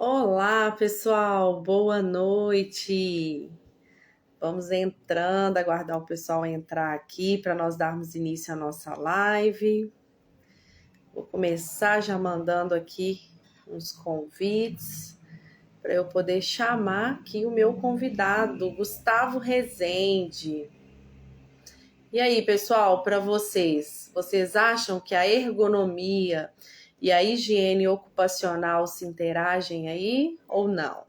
Olá, pessoal, boa noite. Vamos entrando, aguardar o pessoal entrar aqui para nós darmos início à nossa live. Vou começar já mandando aqui uns convites para eu poder chamar aqui o meu convidado, Gustavo Rezende. E aí, pessoal, para vocês acham que a ergonomia e a higiene ocupacional se interagem aí ou não?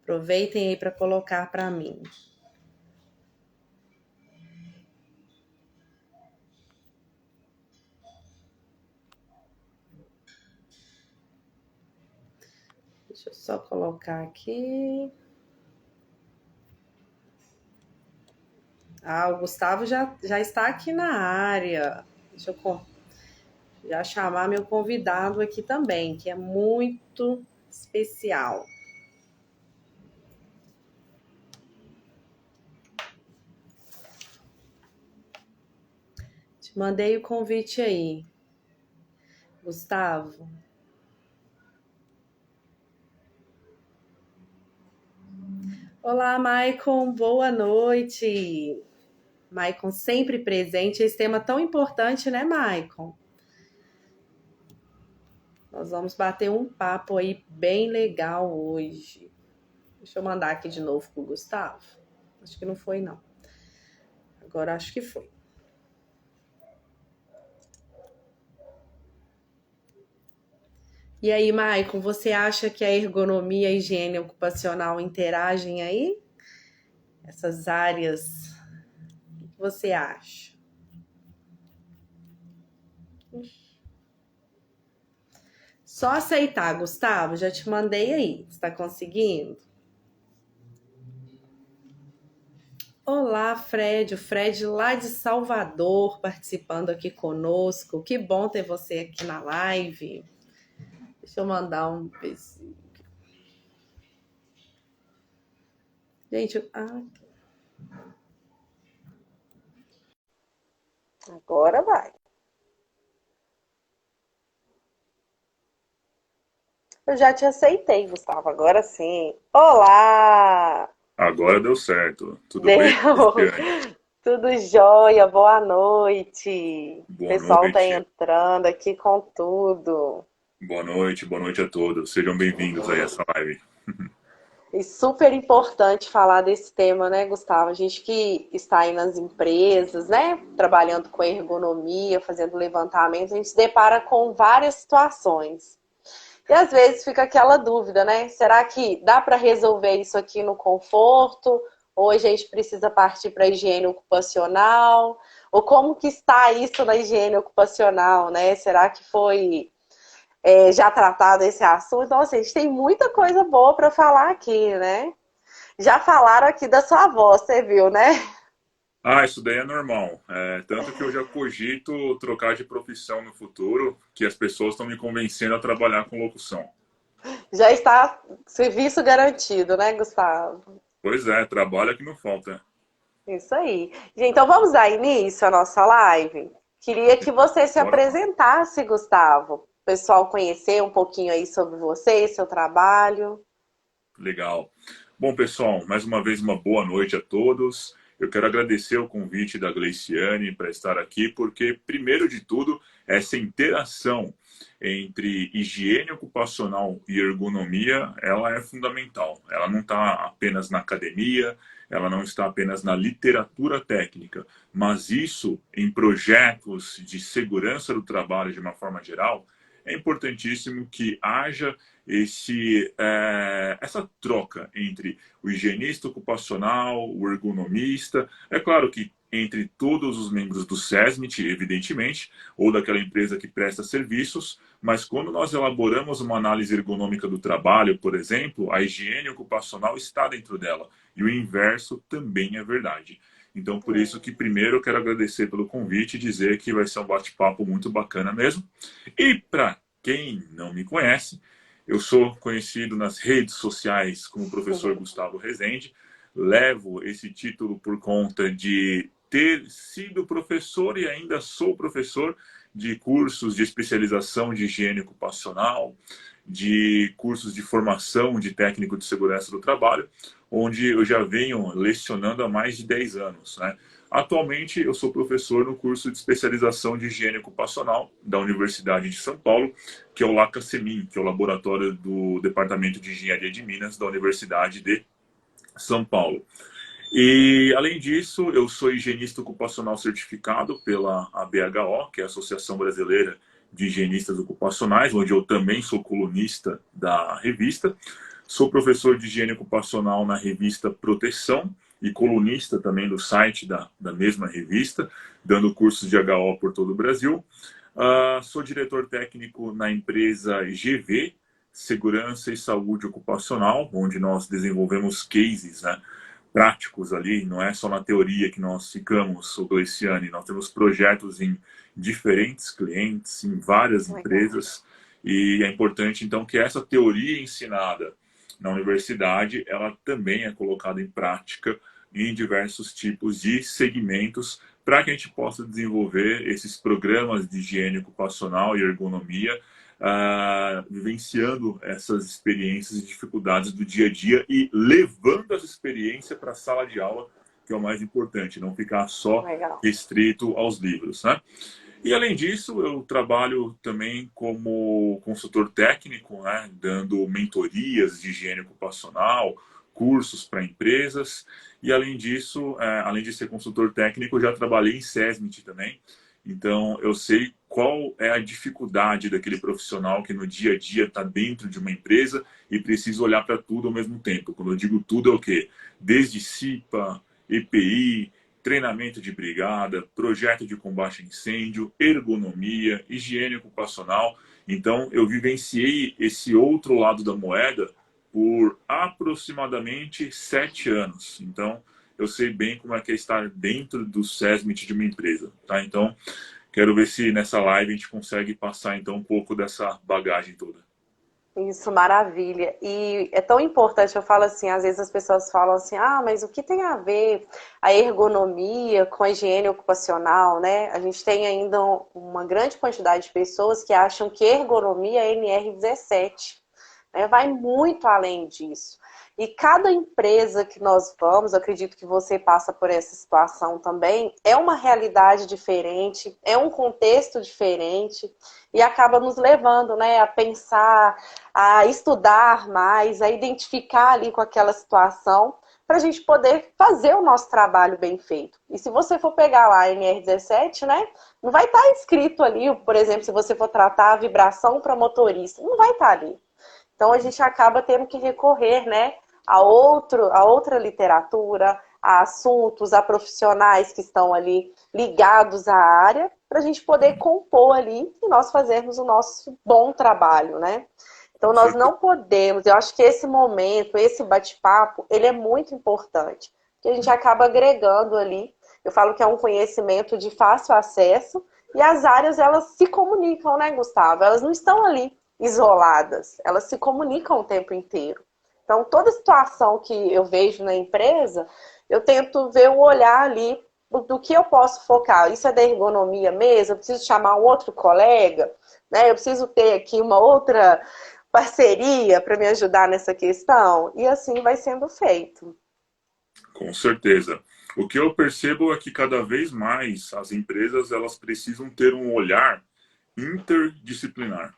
Aproveitem aí para colocar para mim. Deixa eu só colocar aqui. O Gustavo já está aqui na área. Deixa eu já chamar meu convidado aqui também, que é muito especial. Te mandei o convite aí, Gustavo. Olá, Maicon, boa noite. Maicon sempre presente, esse tema tão importante, né, Maicon? Nós vamos bater um papo aí bem legal hoje. Deixa eu mandar aqui de novo pro Gustavo. Acho que não foi, não. Agora acho que foi. E aí, Maicon, você acha que a ergonomia e a higiene ocupacional interagem aí? Essas áreas, o que você acha? Só aceitar, Gustavo, já te mandei aí. Você está conseguindo? Olá, Fred. O Fred lá de Salvador participando aqui conosco. Que bom ter você aqui na live. Deixa eu mandar um beijinho. Gente, agora vai. Eu já te aceitei, Gustavo. Agora sim. Olá! Agora deu certo. Tudo bem, Deu! Cristiane? Tudo jóia, boa noite. O Boa pessoal tá noite. entrando aqui com tudo. Boa noite a todos. Sejam bem-vindos aí a essa live. E super importante falar desse tema, né, Gustavo? A gente que está aí nas empresas, né, trabalhando com ergonomia, fazendo levantamento, a gente se depara com várias situações. E às vezes fica aquela dúvida, né? Será que dá para resolver isso aqui no conforto? Ou a gente precisa partir para a higiene ocupacional? Ou como que está isso na higiene ocupacional, né? Será que foi já tratado esse assunto? Então, assim, a gente tem muita coisa boa para falar aqui, né? Já falaram aqui da sua avó, você viu, né? Isso daí é normal. Tanto que eu já cogito trocar de profissão no futuro, que as pessoas estão me convencendo a trabalhar com locução. Já está serviço garantido, né, Gustavo? Pois é, trabalho é que não falta. Isso aí. Gente, então vamos dar início à nossa live? Queria que você se Bora lá. apresentasse, Gustavo. O pessoal conhecer um pouquinho aí sobre você, seu trabalho. Legal. Bom, pessoal, mais uma vez uma boa noite a todos. Eu quero agradecer o convite da Gleiciane para estar aqui, porque, primeiro de tudo, essa interação entre higiene ocupacional e ergonomia, ela é fundamental. Ela não está apenas na academia, ela não está apenas na literatura técnica, mas isso em projetos de segurança do trabalho de uma forma geral, é importantíssimo que haja essa troca entre o higienista ocupacional, o ergonomista. É claro que entre todos os membros do SESMIT, evidentemente, ou daquela empresa que presta serviços, mas quando nós elaboramos uma análise ergonômica do trabalho, por exemplo, a higiene ocupacional está dentro dela. E o inverso também é verdade. Então, por isso que primeiro eu quero agradecer pelo convite e dizer que vai ser um bate-papo muito bacana mesmo. E para quem não me conhece, eu sou conhecido nas redes sociais como professor Gustavo Rezende. Levo esse título por conta de ter sido professor e ainda sou professor de cursos de especialização de higiene ocupacional, de cursos de formação de técnico de segurança do trabalho, onde eu já venho lecionando há mais de 10 anos, né? Atualmente, eu sou professor no curso de especialização de higiene ocupacional da Universidade de São Paulo, que é o LACA-CEMIN, que é o laboratório do Departamento de Engenharia de Minas da Universidade de São Paulo. E, além disso, eu sou higienista ocupacional certificado pela ABHO, que é a Associação Brasileira de Higienistas Ocupacionais, onde eu também sou colunista da revista. Sou professor de higiene ocupacional na revista Proteção e colunista também do site da mesma revista, dando cursos de HO por todo o Brasil. Sou diretor técnico na empresa GV, Segurança e Saúde Ocupacional, onde nós desenvolvemos cases, né, práticos ali, não é só na teoria que nós ficamos, o Gleiciane, nós temos projetos em diferentes clientes, em várias empresas, e é importante então que essa teoria ensinada na universidade, ela também é colocada em prática em diversos tipos de segmentos para que a gente possa desenvolver esses programas de higiene ocupacional e ergonomia, vivenciando essas experiências e dificuldades do dia a dia e levando essa experiência para a sala de aula, que é o mais importante, não ficar só restrito aos livros, né? E, além disso, eu trabalho também como consultor técnico, né, dando mentorias de higiene ocupacional, cursos para empresas. E, além disso, além de ser consultor técnico, eu já trabalhei em SESMIT também. Então, eu sei qual é a dificuldade daquele profissional que no dia a dia está dentro de uma empresa e precisa olhar para tudo ao mesmo tempo. Quando eu digo tudo, é o quê? Desde CIPA, EPI, treinamento de brigada, projeto de combate a incêndio, ergonomia, higiene ocupacional. Então, eu vivenciei esse outro lado da moeda por aproximadamente 7 anos. Então, eu sei bem como é que é estar dentro do SESMIT de uma empresa, tá? Então, quero ver se nessa live a gente consegue passar então um pouco dessa bagagem toda. Isso, maravilha. E é tão importante, eu falo assim, às vezes as pessoas falam assim, mas o que tem a ver a ergonomia com a higiene ocupacional, né? A gente tem ainda uma grande quantidade de pessoas que acham que ergonomia é NR17, né? Vai muito além disso. E cada empresa que nós vamos, acredito que você passa por essa situação também, é uma realidade diferente, é um contexto diferente e acaba nos levando, né, a pensar, a estudar mais, a identificar ali com aquela situação para a gente poder fazer o nosso trabalho bem feito. E se você for pegar lá a NR17, né, não vai estar escrito ali, por exemplo, se você for tratar a vibração para motorista, não vai estar ali. Então a gente acaba tendo que recorrer, né, a outra literatura, a assuntos, a profissionais que estão ali ligados à área, para a gente poder compor ali e nós fazermos o nosso bom trabalho, né? Então nós não podemos, eu acho que esse momento, esse bate-papo, ele é muito importante, porque a gente acaba agregando ali, eu falo que é um conhecimento de fácil acesso, e as áreas, elas se comunicam, né, Gustavo? Elas não estão ali isoladas, elas se comunicam o tempo inteiro. Então, toda situação que eu vejo na empresa, eu tento ver o olhar ali do que eu posso focar. Isso é da ergonomia mesmo? Eu preciso chamar um outro colega, né? Eu preciso ter aqui uma outra parceria para me ajudar nessa questão? E assim vai sendo feito. Com certeza. O que eu percebo é que cada vez mais as empresas elas precisam ter um olhar interdisciplinar.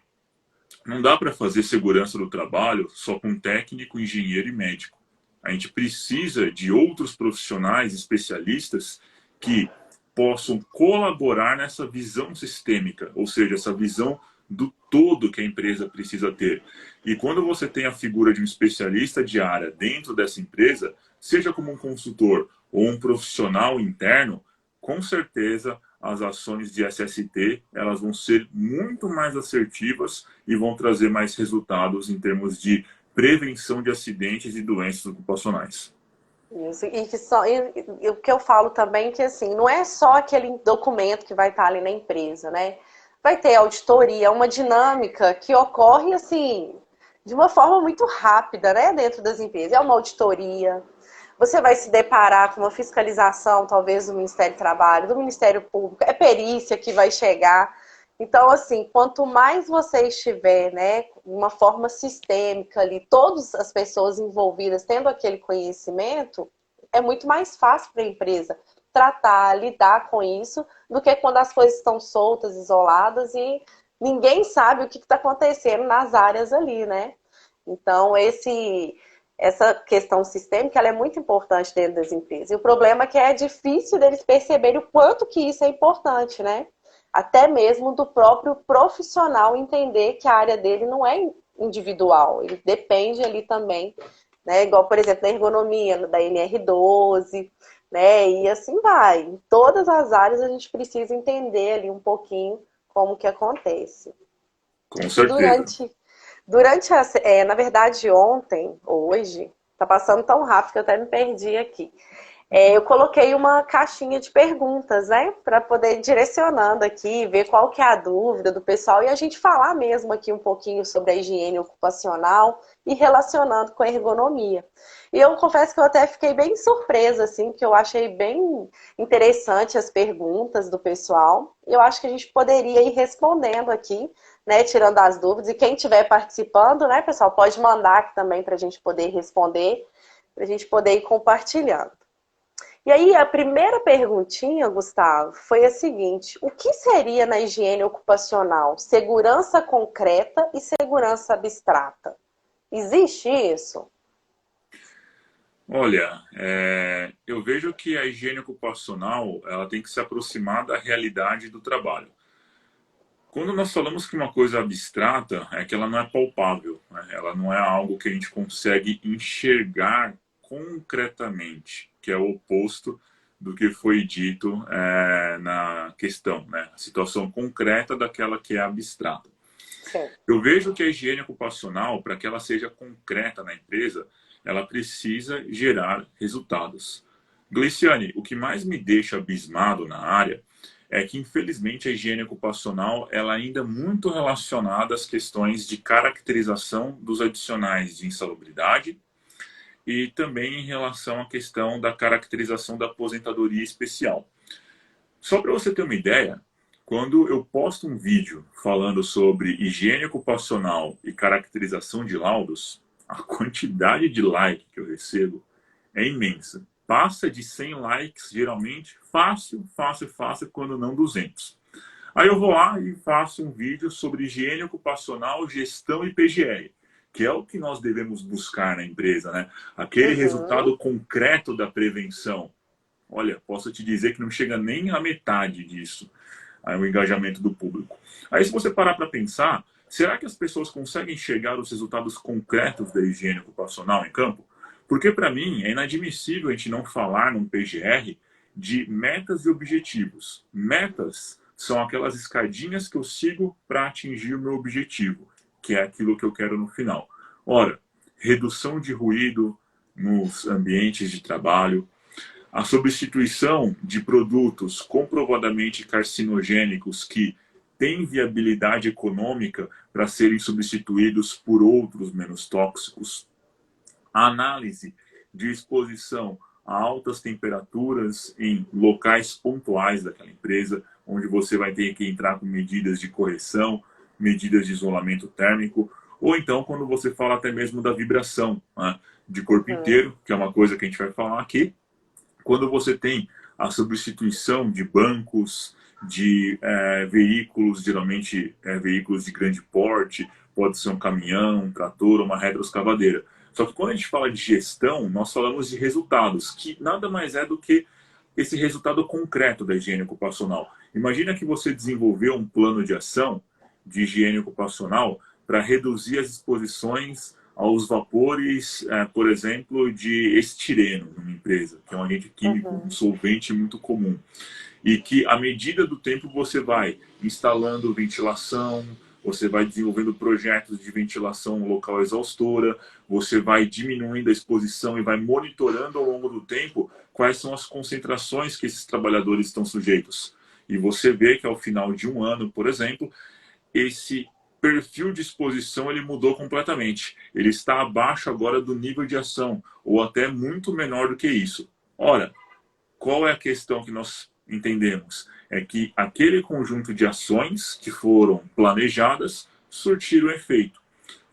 Não dá para fazer segurança do trabalho só com técnico, engenheiro e médico. A gente precisa de outros profissionais especialistas que possam colaborar nessa visão sistêmica, ou seja, essa visão do todo que a empresa precisa ter. E quando você tem a figura de um especialista de área dentro dessa empresa, seja como um consultor ou um profissional interno, com certeza as ações de SST elas vão ser muito mais assertivas e vão trazer mais resultados em termos de prevenção de acidentes e doenças ocupacionais. Isso, e o que eu falo também é que assim, não é só aquele documento que vai estar ali na empresa, né? Vai ter auditoria, uma dinâmica que ocorre assim, de uma forma muito rápida, né, dentro das empresas. É uma auditoria, você vai se deparar com uma fiscalização, talvez, do Ministério do Trabalho, do Ministério Público, é perícia que vai chegar. Então, assim, quanto mais você estiver, né, de uma forma sistêmica ali, todas as pessoas envolvidas tendo aquele conhecimento, é muito mais fácil para a empresa tratar, lidar com isso, do que quando as coisas estão soltas, isoladas e ninguém sabe o que está acontecendo nas áreas ali, né? Então, essa questão sistêmica ela é muito importante dentro das empresas. E o problema é que é difícil deles perceberem o quanto que isso é importante, né? Até mesmo do próprio profissional entender que a área dele não é individual, ele depende ali também, né? Igual, por exemplo, na ergonomia, da NR12, né? E assim vai. Em todas as áreas a gente precisa entender ali um pouquinho como que acontece. Com E certeza. na verdade, ontem, hoje, tá passando tão rápido que eu até me perdi aqui. Eu coloquei uma caixinha de perguntas, né? Para poder ir direcionando aqui, ver qual que é a dúvida do pessoal e a gente falar mesmo aqui um pouquinho sobre a higiene ocupacional e relacionando com a ergonomia. E eu confesso que eu até fiquei bem surpresa, assim, porque eu achei bem interessante as perguntas do pessoal. E eu acho que a gente poderia ir respondendo aqui, né? Tirando as dúvidas. E quem estiver participando, né, pessoal, pode mandar aqui também para a gente poder responder, para a gente poder ir compartilhando. E aí, a primeira perguntinha, Gustavo, foi a seguinte: o que seria na higiene ocupacional segurança concreta e segurança abstrata? Existe isso? Olha, eu vejo que a higiene ocupacional ela tem que se aproximar da realidade do trabalho. Quando nós falamos que uma coisa é abstrata, é que ela não é palpável, né? Ela não é algo que a gente consegue enxergar concretamente, que é o oposto do que foi dito na questão, né? A situação concreta daquela que é abstrata. Sim. Eu vejo que a higiene ocupacional, para que ela seja concreta na empresa, ela precisa gerar resultados. Gliciane, o que mais me deixa abismado na área é que, infelizmente, a higiene ocupacional ela ainda é muito relacionada às questões de caracterização dos adicionais de insalubridade e também em relação à questão da caracterização da aposentadoria especial. Só para você ter uma ideia, quando eu posto um vídeo falando sobre higiene ocupacional e caracterização de laudos, a quantidade de like que eu recebo é imensa. Passa de 100 likes, geralmente, fácil, fácil, fácil, quando não 200. Aí eu vou lá e faço um vídeo sobre higiene ocupacional, gestão e PGR, que é o que nós devemos buscar na empresa, né? Aquele Uhum. resultado concreto da prevenção. Olha, posso te dizer que não chega nem à metade disso, aí, o engajamento do público. Aí, se você parar para pensar, será que as pessoas conseguem chegar aos resultados concretos da higiene ocupacional em campo? Porque, para mim, é inadmissível a gente não falar num PGR de metas e objetivos. Metas são aquelas escadinhas que eu sigo para atingir o meu objetivo, que é aquilo que eu quero no final. Ora, redução de ruído nos ambientes de trabalho, a substituição de produtos comprovadamente carcinogênicos que têm viabilidade econômica para serem substituídos por outros menos tóxicos, a análise de exposição a altas temperaturas em locais pontuais daquela empresa, onde você vai ter que entrar com medidas de correção, medidas de isolamento térmico, ou então quando você fala até mesmo da vibração, né, de corpo Uhum. inteiro, que é uma coisa que a gente vai falar aqui, quando você tem a substituição de bancos, de veículos, geralmente veículos de grande porte, pode ser um caminhão, um trator, uma retroescavadeira. Só que quando a gente fala de gestão, nós falamos de resultados, que nada mais é do que esse resultado concreto da higiene ocupacional. Imagina que você desenvolveu um plano de ação de higiene ocupacional para reduzir as exposições aos vapores, por exemplo, de estireno numa empresa, que é um agente químico, um Uhum. solvente muito comum. E que, à medida do tempo, você vai instalando ventilação, você vai desenvolvendo projetos de ventilação local exaustora, você vai diminuindo a exposição e vai monitorando ao longo do tempo quais são as concentrações que esses trabalhadores estão sujeitos. E você vê que ao final de um ano, por exemplo, esse perfil de exposição ele mudou completamente. Ele está abaixo agora do nível de ação, ou até muito menor do que isso. Ora, qual é a questão que nós entendemos é que aquele conjunto de ações que foram planejadas surtiram efeito.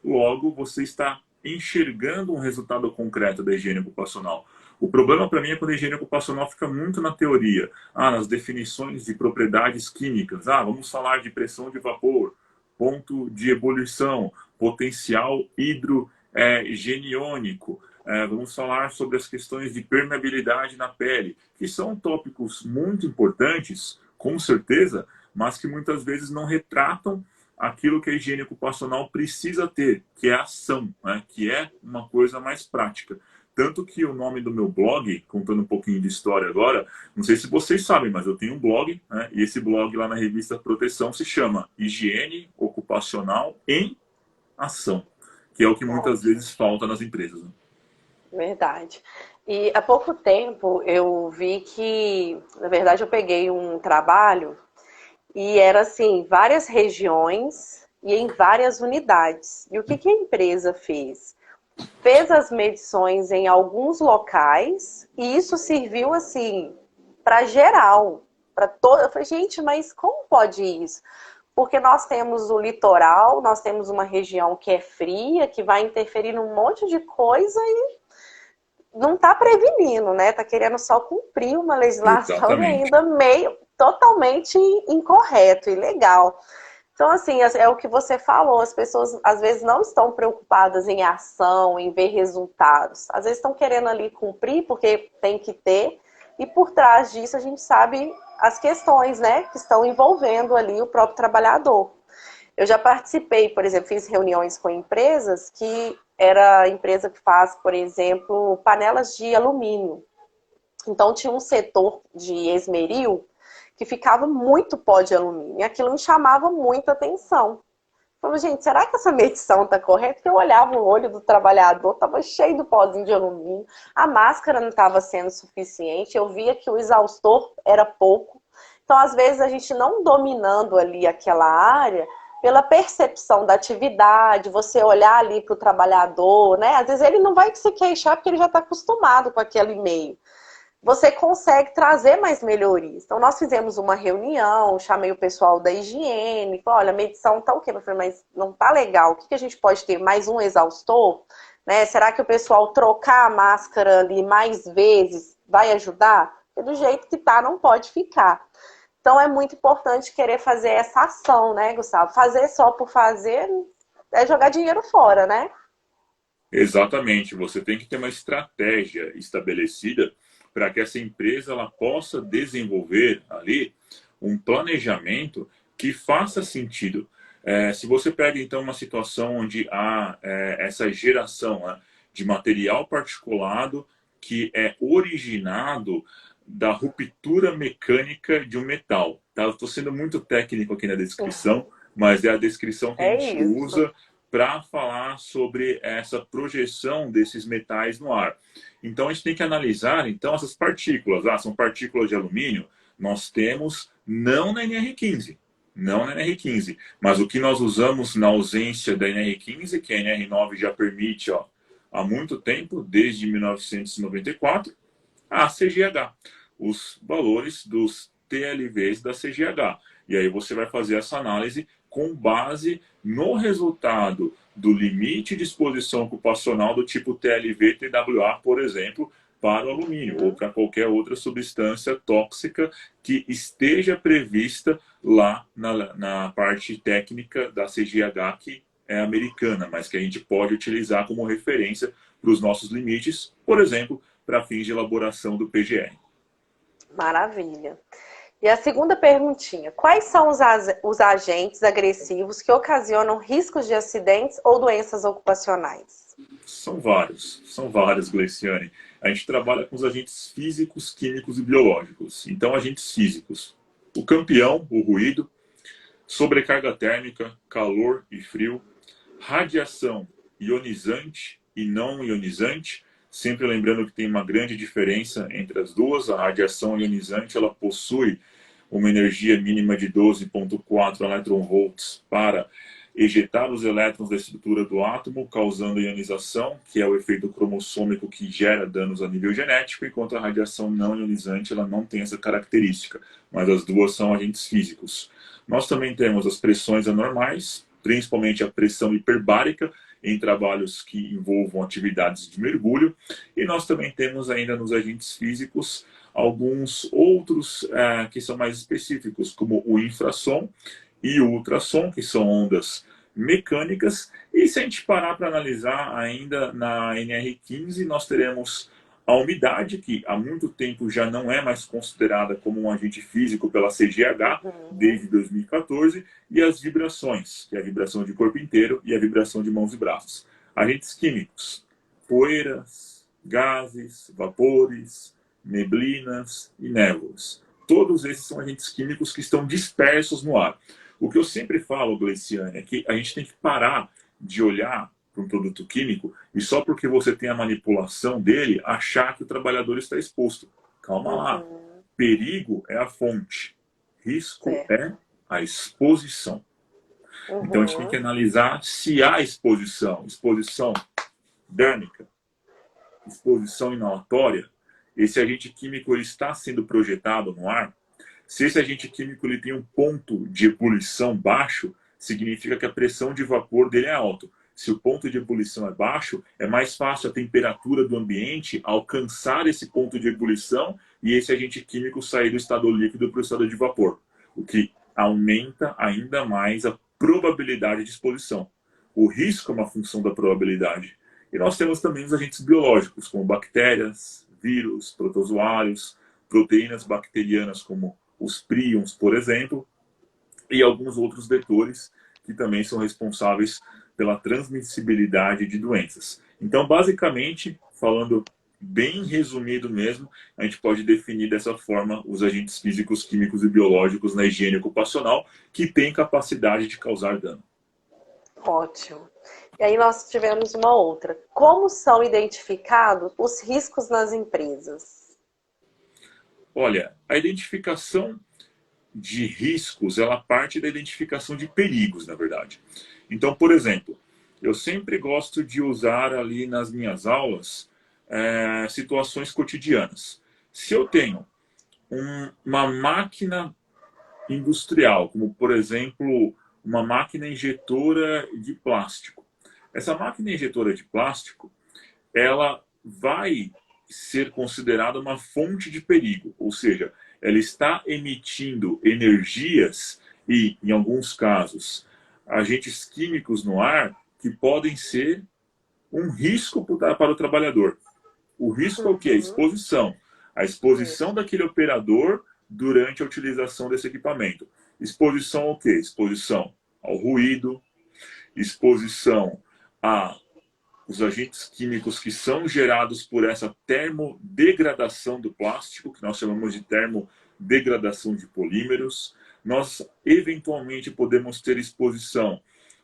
Logo, você está enxergando um resultado concreto da higiene ocupacional. O problema para mim é quando a higiene ocupacional fica muito na teoria, nas definições de propriedades químicas. Vamos falar de pressão de vapor, ponto de ebulição, potencial hidrogeniônico. Vamos falar sobre as questões de permeabilidade na pele, que são tópicos muito importantes, com certeza, mas que muitas vezes não retratam aquilo que a higiene ocupacional precisa ter, que é a ação, né? Que é uma coisa mais prática. Tanto que o nome do meu blog, contando um pouquinho de história agora, não sei se vocês sabem, mas eu tenho um blog, né? E esse blog lá na revista Proteção se chama Higiene Ocupacional em Ação, que é o que muitas vezes falta nas empresas, né? Verdade. E há pouco tempo eu vi que, na verdade, eu peguei um trabalho e era assim, várias regiões e em várias unidades. E o que a empresa fez? Fez as medições em alguns locais e isso serviu assim para geral, para todo. Eu falei, gente, mas como pode isso? Porque nós temos o litoral, nós temos uma região que é fria, que vai interferir num monte de coisa e não está prevenindo, né? Está querendo só cumprir uma legislação Exatamente. e ainda meio totalmente incorreto, ilegal. Então, assim, é o que você falou, as pessoas às vezes não estão preocupadas em ação, em ver resultados. Às vezes estão querendo ali cumprir porque tem que ter, e por trás disso a gente sabe as questões, né, que estão envolvendo ali o próprio trabalhador. Eu já participei, por exemplo, fiz reuniões com empresas que era a empresa que faz, por exemplo, panelas de alumínio. Então tinha um setor de esmeril que ficava muito pó de alumínio. E aquilo me chamava muita atenção. Eu falei, gente, será que essa medição está correta? Porque eu olhava o olho do trabalhador, estava cheio do pozinho de alumínio, a máscara não estava sendo suficiente, eu via que o exaustor era pouco. Então, às vezes, a gente não dominando ali aquela área, pela percepção da atividade, você olhar ali para o trabalhador, né? Às vezes ele não vai se queixar porque ele já está acostumado com aquele meio. Você consegue trazer mais melhorias. Então, nós fizemos uma reunião, chamei o pessoal da higiene, falei, olha, a medição tá o quê? Eu falei, mas não tá legal, o que a gente pode ter? Mais um exaustor? Né? Será que o pessoal trocar a máscara ali mais vezes vai ajudar? Porque do jeito que tá, não pode ficar. Então, é muito importante querer fazer essa ação, né, Gustavo? Fazer só por fazer é jogar dinheiro fora, né? Exatamente. Você tem que ter uma estratégia estabelecida para que essa empresa ela possa desenvolver ali um planejamento que faça sentido. Se você pega, então, uma situação onde há essa geração, né, de material particulado que é originado da ruptura mecânica de um metal. Tá? Eu estou sendo muito técnico aqui na descrição, mas é a descrição que a gente usa para falar sobre essa projeção desses metais no ar. Então, a gente tem que analisar então, essas partículas. São partículas de alumínio? Nós temos não na NR15. Não na NR15. Mas o que nós usamos na ausência da NR15, que a NR9 já permite há muito tempo, desde 1994, a CGH. Os valores dos TLVs da CGH. E aí você vai fazer essa análise com base no resultado do limite de exposição ocupacional do tipo TLV-TWA, por exemplo, para o alumínio ou para qualquer outra substância tóxica que esteja prevista lá na parte técnica da CGH, que é americana, mas que a gente pode utilizar como referência para os nossos limites, por exemplo, para fins de elaboração do PGR. Maravilha. E a segunda perguntinha, quais são os agentes agressivos que ocasionam riscos de acidentes ou doenças ocupacionais? São vários, Gleiciane. A gente trabalha com os agentes físicos, químicos e biológicos. Então, agentes físicos. O campeão, o ruído, sobrecarga térmica, calor e frio, radiação ionizante e não ionizante, sempre lembrando que tem uma grande diferença entre as duas. A radiação ionizante ela possui uma energia mínima de 12,4 eletronvolts para ejetar os elétrons da estrutura do átomo, causando ionização, que é o efeito cromossômico que gera danos a nível genético, enquanto a radiação não ionizante ela não tem essa característica, mas as duas são agentes físicos. Nós também temos as pressões anormais, principalmente a pressão hiperbárica, em trabalhos que envolvam atividades de mergulho, e nós também temos ainda nos agentes físicos alguns outros que são mais específicos, como o infrassom e o ultrassom, que são ondas mecânicas. E se a gente parar para analisar ainda na NR15, nós teremos a umidade, que há muito tempo já não é mais considerada como um agente físico pela CGH, desde 2014, e as vibrações, que é a vibração de corpo inteiro e a vibração de mãos e braços. Agentes químicos, poeiras, gases, vapores, neblinas e névoas. Todos esses são agentes químicos que estão dispersos no ar. O que eu sempre falo, Gleiciane, é que a gente tem que parar de olhar para um produto químico e só porque você tem a manipulação dele, achar que o trabalhador está exposto. Calma lá. Perigo é a fonte. Risco é a exposição. Então a gente tem que analisar se há exposição. Exposição dérmica, exposição inalatória. Esse agente químico ele está sendo projetado no ar. Se esse agente químico ele tem um ponto de ebulição baixo, significa que a pressão de vapor dele é alta. Se o ponto de ebulição é baixo, é mais fácil a temperatura do ambiente alcançar esse ponto de ebulição e esse agente químico sair do estado líquido para o estado de vapor, o que aumenta ainda mais a probabilidade de exposição. O risco é uma função da probabilidade. E nós temos também os agentes biológicos, como bactérias, vírus, protozoários, proteínas bacterianas como os príons, por exemplo, e alguns outros vetores que também são responsáveis pela transmissibilidade de doenças. Então, basicamente, falando bem resumido mesmo, a gente pode definir dessa forma os agentes físicos, químicos e biológicos na higiene ocupacional que têm capacidade de causar dano. Ótimo. E aí nós tivemos uma outra. Como são identificados os riscos nas empresas? Olha, a identificação de riscos, ela parte da identificação de perigos, na verdade. Então, por exemplo, eu sempre gosto de usar ali nas minhas aulas situações cotidianas. Se eu tenho uma máquina industrial, como por exemplo, uma máquina injetora de plástico. Essa máquina injetora de plástico, ela vai ser considerada uma fonte de perigo, ou seja, ela está emitindo energias e, em alguns casos, agentes químicos no ar que podem ser um risco para o trabalhador. O risco é o quê? A exposição. A exposição daquele operador durante a utilização desse equipamento. Exposição ao quê? Exposição ao ruído, exposição a os agentes químicos que são gerados por essa termodegradação do plástico, que nós chamamos de termodegradação de polímeros. Nós, eventualmente, podemos ter exposição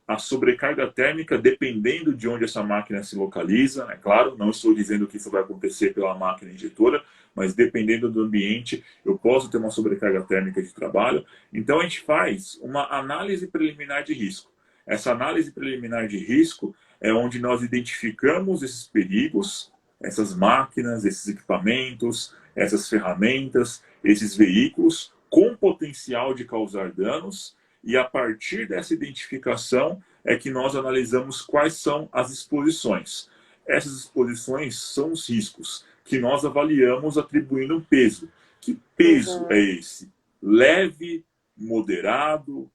à sobrecarga térmica, dependendo de onde essa máquina se localiza. É claro, não estou dizendo que isso vai acontecer pela máquina injetora, mas dependendo do ambiente, eu posso ter uma sobrecarga térmica de trabalho. Então, a gente faz uma análise preliminar de risco. Essa análise preliminar de risco é onde nós identificamos esses perigos, essas máquinas, esses equipamentos, essas ferramentas, esses veículos com potencial de causar danos, e a partir dessa identificação é que nós analisamos quais são as exposições. Essas exposições são os riscos que nós avaliamos atribuindo um peso. Que peso é esse? Leve, moderado,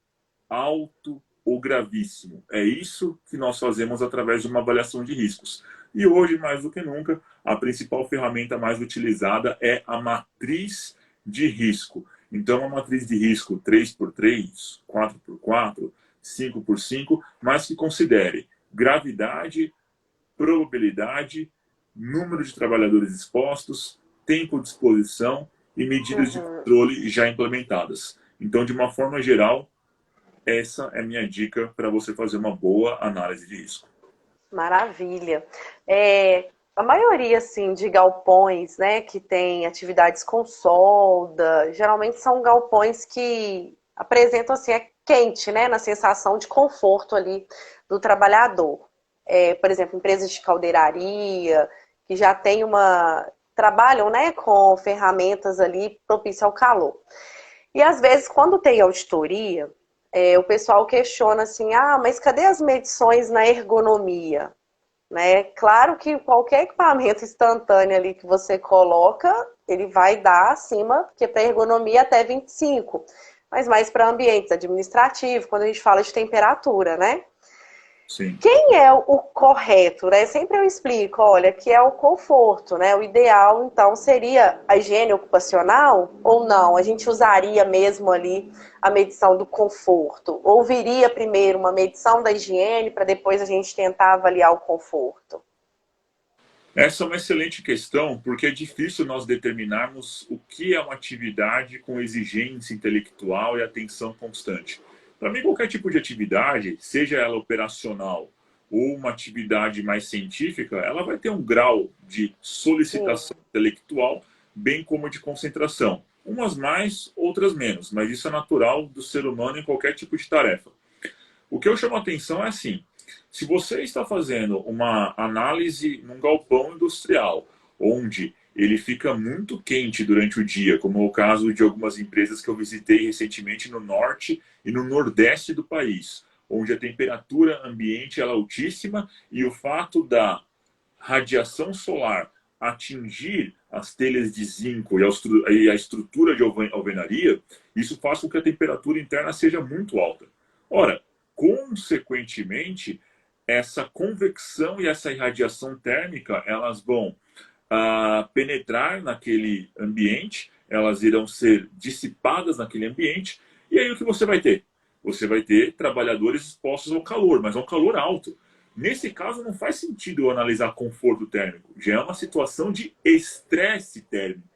alto ou gravíssimo. É isso que nós fazemos através de uma avaliação de riscos. E hoje, mais do que nunca, a principal ferramenta mais utilizada é a matriz de risco. Então, uma matriz de risco 3x3, 4x4, 5x5, mas que considere gravidade, probabilidade, número de trabalhadores expostos, tempo de exposição e medidas de controle já implementadas. Então, de uma forma geral, essa é a minha dica para você fazer uma boa análise de risco. Maravilha. A maioria assim, de galpões, né, que tem atividades com solda, geralmente são galpões que apresentam assim, quente, né? Na sensação de conforto ali do trabalhador. Por exemplo, empresas de caldeiraria, que já tem trabalham, né, com ferramentas ali propícias ao calor. E às vezes, quando tem auditoria, o pessoal questiona assim, mas cadê as medições na ergonomia? Né? Claro que qualquer equipamento instantâneo ali que você coloca, ele vai dar acima, porque para ergonomia até 25, mas mais para ambientes administrativos, quando a gente fala de temperatura, né? Sim. Quem é o correto, né? Sempre eu explico, olha, que é o conforto, né? O ideal, então, seria a higiene ocupacional ou não? A gente usaria mesmo ali a medição do conforto? Ou viria primeiro uma medição da higiene para depois a gente tentar avaliar o conforto? Essa é uma excelente questão, porque é difícil nós determinarmos o que é uma atividade com exigência intelectual e atenção constante. Para mim, qualquer tipo de atividade, seja ela operacional ou uma atividade mais científica, ela vai ter um grau de Sim. solicitação intelectual, bem como de concentração. Umas mais, outras menos, mas isso é natural do ser humano em qualquer tipo de tarefa. O que eu chamo a atenção é assim: se você está fazendo uma análise num galpão industrial, onde ele fica muito quente durante o dia, como é o caso de algumas empresas que eu visitei recentemente no norte e no nordeste do país, onde a temperatura ambiente é altíssima e o fato da radiação solar atingir as telhas de zinco e a estrutura de alvenaria, isso faz com que a temperatura interna seja muito alta. Ora, consequentemente, essa convecção e essa irradiação térmica, elas vão penetrar naquele ambiente, elas irão ser dissipadas naquele ambiente, e aí o que você vai ter? Você vai ter trabalhadores expostos ao calor, mas ao calor alto. Nesse caso, não faz sentido eu analisar conforto térmico. Já é uma situação de estresse térmico,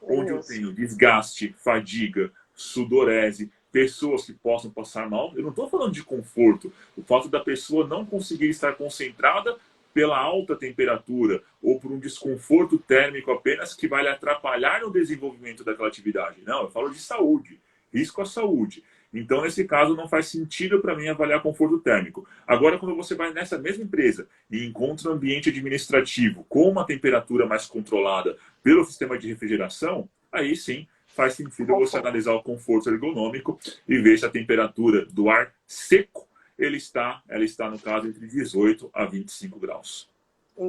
onde eu Isso. tenho desgaste, fadiga, sudorese, pessoas que possam passar mal. Eu não estou falando de conforto. O fato da pessoa não conseguir estar concentrada pela alta temperatura ou por um desconforto térmico apenas que vai lhe atrapalhar no desenvolvimento daquela atividade. Não, eu falo de saúde, risco à saúde. Então, nesse caso, não faz sentido para mim avaliar conforto térmico. Agora, quando você vai nessa mesma empresa e encontra um ambiente administrativo com uma temperatura mais controlada pelo sistema de refrigeração, aí sim faz sentido você Conforto. analisar o conforto ergonômico e ver se a temperatura do ar seco ela está, no caso, entre 18 a 25 graus.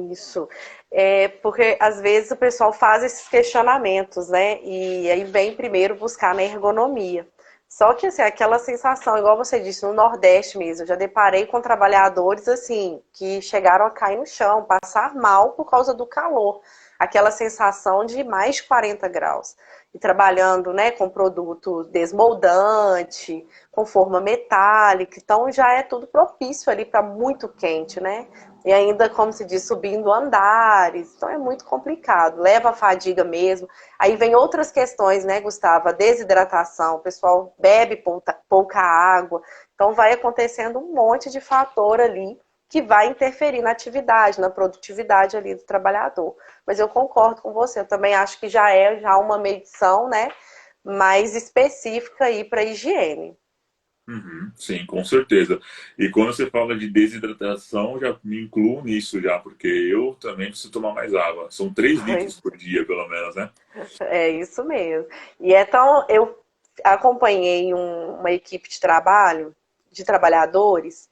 Isso. Porque às vezes o pessoal faz esses questionamentos, né? E aí vem primeiro buscar na ergonomia. Só que assim, aquela sensação, igual você disse, no Nordeste mesmo, eu já deparei com trabalhadores assim, que chegaram a cair no chão, passar mal por causa do calor. Aquela sensação de mais de 40 graus. E trabalhando, né, com produto desmoldante, com forma metálica, então já é tudo propício ali para muito quente, né? E ainda, como se diz, subindo andares. Então é muito complicado. Leva a fadiga mesmo. Aí vem outras questões, né, Gustavo? A desidratação. O pessoal bebe pouca água. Então vai acontecendo um monte de fator ali que vai interferir na atividade, na produtividade ali do trabalhador. Mas eu concordo com você. Eu também acho que já é já uma medição, né, mais específica aí para higiene. Uhum, sim, com certeza. E quando você fala de desidratação, já me incluo nisso já, porque eu também preciso tomar mais água. São 3 litros Pois por dia, pelo menos, né? é isso mesmo. E então eu acompanhei uma equipe de trabalho, de trabalhadores,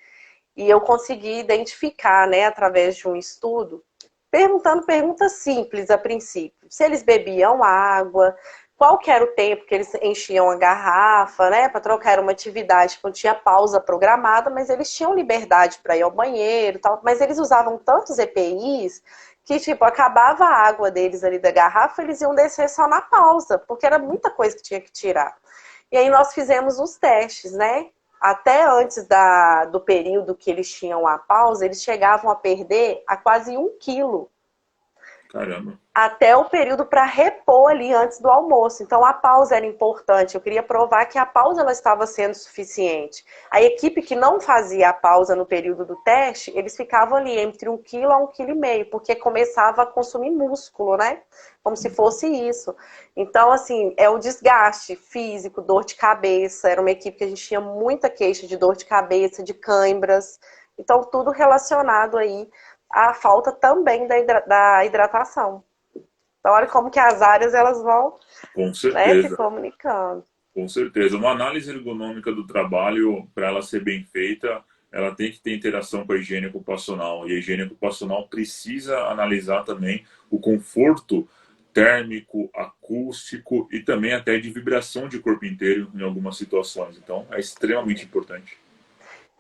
e eu consegui identificar, né, através de um estudo, perguntando perguntas simples a princípio. Se eles bebiam água, qual que era o tempo que eles enchiam a garrafa, né, para trocar. Era uma atividade que não tinha pausa programada, mas eles tinham liberdade para ir ao banheiro e tal, mas eles usavam tantos EPIs que, tipo, acabava a água deles ali da garrafa, eles iam descer só na pausa, porque era muita coisa que tinha que tirar. E aí nós fizemos os testes, né? Até antes do período que eles tinham a pausa, eles chegavam a perder a quase 1 quilo. Caramba. até o período para repor ali antes do almoço. Então a pausa era importante. Eu queria provar que a pausa ela estava sendo suficiente. A equipe que não fazia a pausa no período do teste, eles ficavam ali entre 1 quilo a 1,5 kg, porque começava a consumir músculo, né? Como se fosse isso. Então, assim, é o desgaste físico, dor de cabeça. Era uma equipe que a gente tinha muita queixa de dor de cabeça, de cãibras. Então, tudo relacionado aí à falta também da hidratação. Então, olha como que as áreas elas vão, Com né, se certeza. comunicando. Com certeza. Uma análise ergonômica do trabalho, para ela ser bem feita, ela tem que ter interação com a higiene ocupacional. E a higiene ocupacional precisa analisar também o conforto térmico, acústico e também até de vibração de corpo inteiro em algumas situações. Então, é extremamente importante.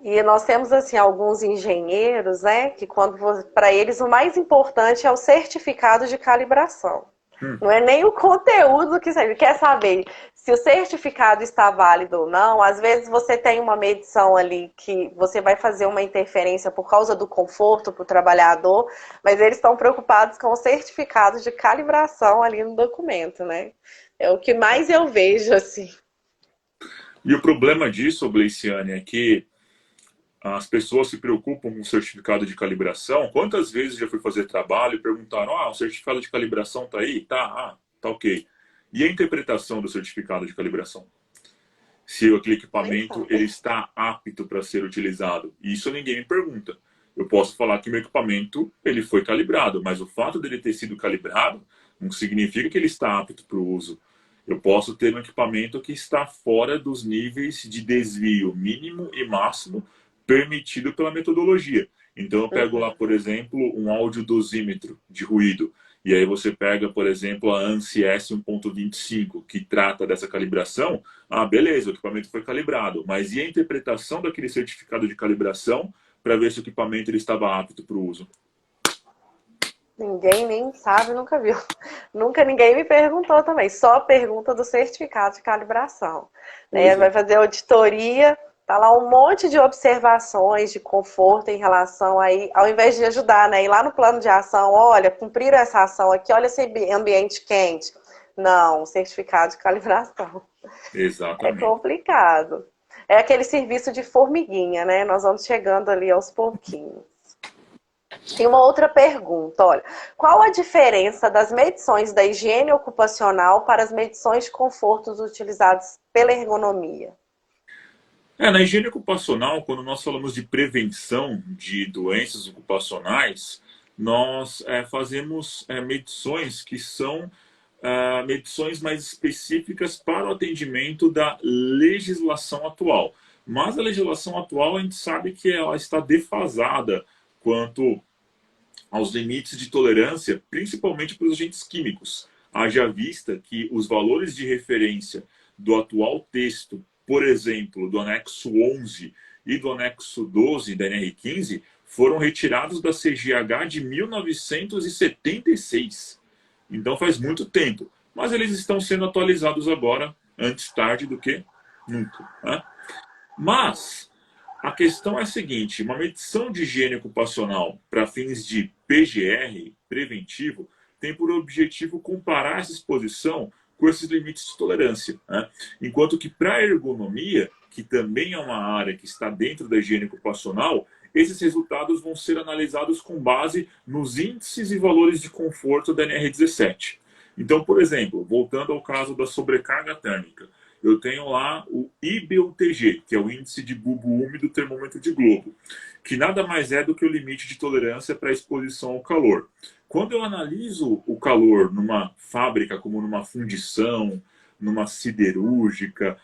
E nós temos assim alguns engenheiros, né, que quando para eles o mais importante é o certificado de calibração. Hum, Não é nem o conteúdo que você quer saber se o certificado está válido ou não. Às vezes você tem uma medição ali que você vai fazer uma interferência por causa do conforto para o trabalhador, mas eles estão preocupados com o certificado de calibração ali no documento, né? É o que mais eu vejo assim. E o problema disso, Gleiciane, é que as pessoas se preocupam com o certificado de calibração. Quantas vezes já fui fazer trabalho e perguntaram: ah, o certificado de calibração tá aí? Tá, tá ok. E a interpretação do certificado de calibração? Se aquele Nem equipamento sabe. ele está apto para ser utilizado? Isso ninguém me pergunta. Eu posso falar que meu equipamento ele foi calibrado, mas o fato dele ter sido calibrado não significa que ele está apto para o uso. Eu posso ter um equipamento que está fora dos níveis de desvio mínimo e máximo permitido pela metodologia. Então, eu pego lá, Uhum. por exemplo, um audiodosímetro de ruído. E aí você pega, por exemplo, a ANSI S1.25, que trata dessa calibração. Ah, beleza, o equipamento foi calibrado. Mas e a interpretação daquele certificado de calibração para ver se o equipamento ele estava apto para o uso? Ninguém nem sabe, nunca viu. Nunca ninguém me perguntou também. Só a pergunta do certificado de calibração. Né? Pois é. Vai fazer auditoria, tá lá um monte de observações de conforto em relação aí, ao invés de ajudar, né? Ir lá no plano de ação, olha, cumpriram essa ação aqui, olha esse ambiente quente. Não, certificado de calibração. É Exatamente. complicado. É aquele serviço de formiguinha, né? Nós vamos chegando ali aos pouquinhos. Tem uma outra pergunta, olha. Qual a diferença das medições da higiene ocupacional para as medições de confortos utilizadas pela ergonomia? Na higiene ocupacional, quando nós falamos de prevenção de doenças ocupacionais, nós fazemos medições que são medições mais específicas para o atendimento da legislação atual. Mas a legislação atual a gente sabe que ela está defasada quanto aos limites de tolerância, principalmente para os agentes químicos. Haja vista que os valores de referência do atual texto, por exemplo, do anexo 11 e do anexo 12 da NR15, foram retirados da CGH de 1976. Então faz muito tempo. Mas eles estão sendo atualizados agora, antes tarde do que nunca. Né? Mas a questão é a seguinte: uma medição de higiene ocupacional para fins de PGR, preventivo, tem por objetivo comparar essa exposição com esses limites de tolerância. Né? Enquanto que para a ergonomia, que também é uma área que está dentro da higiene ocupacional, esses resultados vão ser analisados com base nos índices e valores de conforto da NR17. Então, por exemplo, voltando ao caso da sobrecarga térmica, eu tenho lá o IBUTG, que é o índice de bulbo úmido termômetro de globo, que nada mais é do que o limite de tolerância para a exposição ao calor. Quando eu analiso o calor numa fábrica, como numa fundição, numa siderúrgica,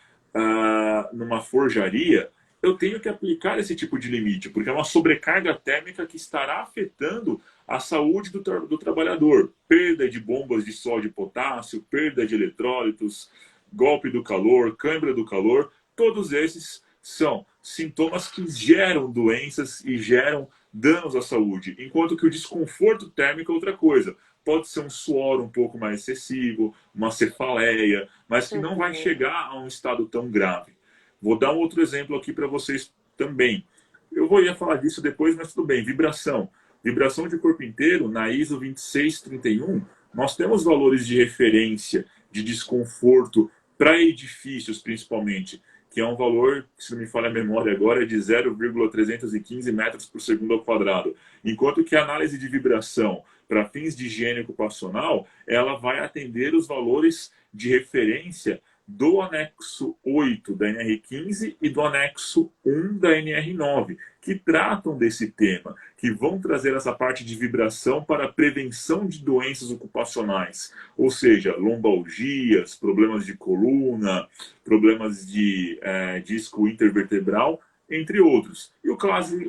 numa forjaria, eu tenho que aplicar esse tipo de limite, porque é uma sobrecarga térmica que estará afetando a saúde do trabalhador. Perda de bombas de sódio e potássio, perda de eletrólitos, golpe do calor, cãibra do calor, todos esses são sintomas que geram doenças e geram danos à saúde, enquanto que o desconforto térmico é outra coisa. Pode ser um suor um pouco mais excessivo, uma cefaleia, mas que não vai Uhum. chegar a um estado tão grave. Vou dar um outro exemplo aqui para vocês também. Eu ia falar disso depois, mas tudo bem. Vibração. Vibração de corpo inteiro, na ISO 2631, nós temos valores de referência de desconforto para edifícios, principalmente, que é um valor, se não me falha a memória agora, é de 0,315 metros por segundo ao quadrado. Enquanto que a análise de vibração para fins de higiene ocupacional, ela vai atender os valores de referência do anexo 8 da NR15 e do anexo 1 da NR9, que tratam desse tema, que vão trazer essa parte de vibração para a prevenção de doenças ocupacionais, ou seja, lombalgias, problemas de coluna, problemas de disco intervertebral, entre outros. E o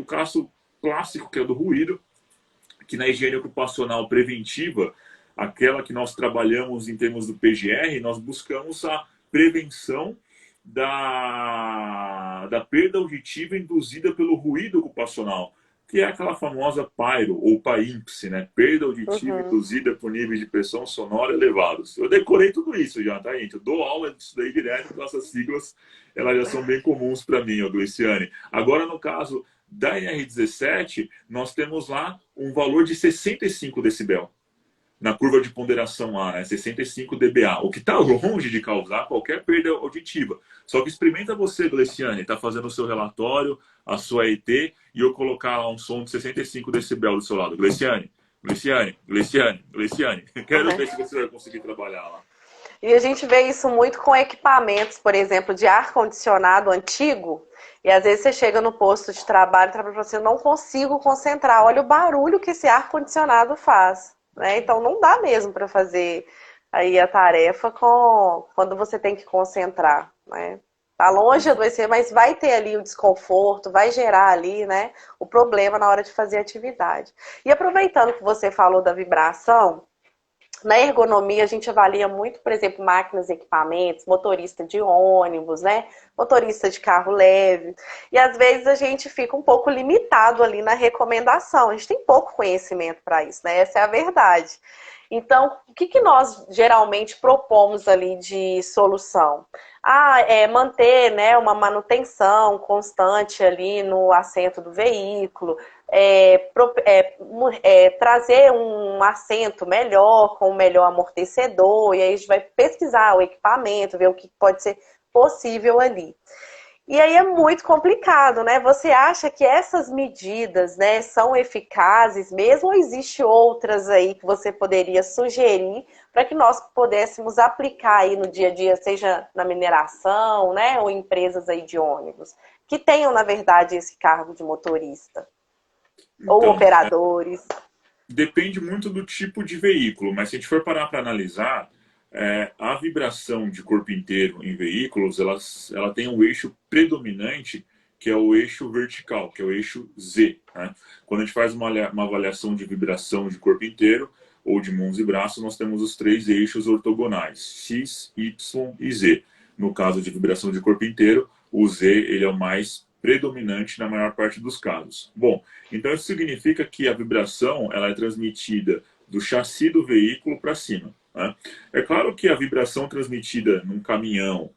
caso clássico, que é do ruído, que na higiene ocupacional preventiva, aquela que nós trabalhamos em termos do PGR, nós buscamos a prevenção da perda auditiva induzida pelo ruído ocupacional, que é aquela famosa PAIRO, ou PAIMPSE, né? Perda auditiva induzida por níveis de pressão sonora elevados. Eu decorei tudo isso já, tá, gente? Eu dou aula disso daí direto, então essas siglas elas já são bem comuns para mim, ó, Gleiciane. Agora, no caso da NR17, nós temos lá um valor de 65 decibel. Na curva de ponderação A, né? 65 dBA, o que está longe de causar qualquer perda auditiva. Só que experimenta você, Gleiciane, está fazendo o seu relatório, a sua ET, e eu colocar lá um som de 65 decibel do seu lado. Gleiciane, Gleiciane, Gleiciane, Gleiciane. Quero ver se você vai conseguir trabalhar lá. E a gente vê isso muito com equipamentos, por exemplo, de ar-condicionado antigo. E às vezes você chega no posto de trabalho e fala assim, eu não consigo concentrar. Olha o barulho que esse ar-condicionado faz. Né? Então não dá mesmo para fazer aí a tarefa quando você tem que concentrar. Né? Tá longe de adoecer, mas vai ter ali o desconforto, vai gerar ali, né, o problema na hora de fazer a atividade. E aproveitando que você falou da vibração, na ergonomia a gente avalia muito, por exemplo, máquinas e equipamentos, motorista de ônibus, né? Motorista de carro leve. E às vezes a gente fica um pouco limitado ali na recomendação. A gente tem pouco conhecimento para isso, né? Essa é a verdade. Então, o que nós geralmente propomos ali de solução? Manter, né, uma manutenção constante ali no assento do veículo, trazer um assento melhor, com um melhor amortecedor, e aí a gente vai pesquisar o equipamento, ver o que pode ser possível ali. E aí é muito complicado, né? Você acha que essas medidas, né, são eficazes mesmo, ou existe outras aí que você poderia sugerir para que nós pudéssemos aplicar aí no dia a dia, seja na mineração, né, ou empresas aí de ônibus, que tenham, na verdade, esse cargo de motorista? Ou operadores? Depende muito do tipo de veículo, mas se a gente for parar para analisar, a vibração de corpo inteiro em veículos, ela tem um eixo predominante, que é o eixo vertical, que é o eixo Z. Né? Quando a gente faz uma avaliação de vibração de corpo inteiro, ou de mãos e braços, nós temos os 3 eixos ortogonais, X, Y e Z. No caso de vibração de corpo inteiro, o Z ele é o mais predominante na maior parte dos casos. Bom, então isso significa que a vibração ela é transmitida do chassi do veículo para cima. Né? É claro que a vibração transmitida num caminhão,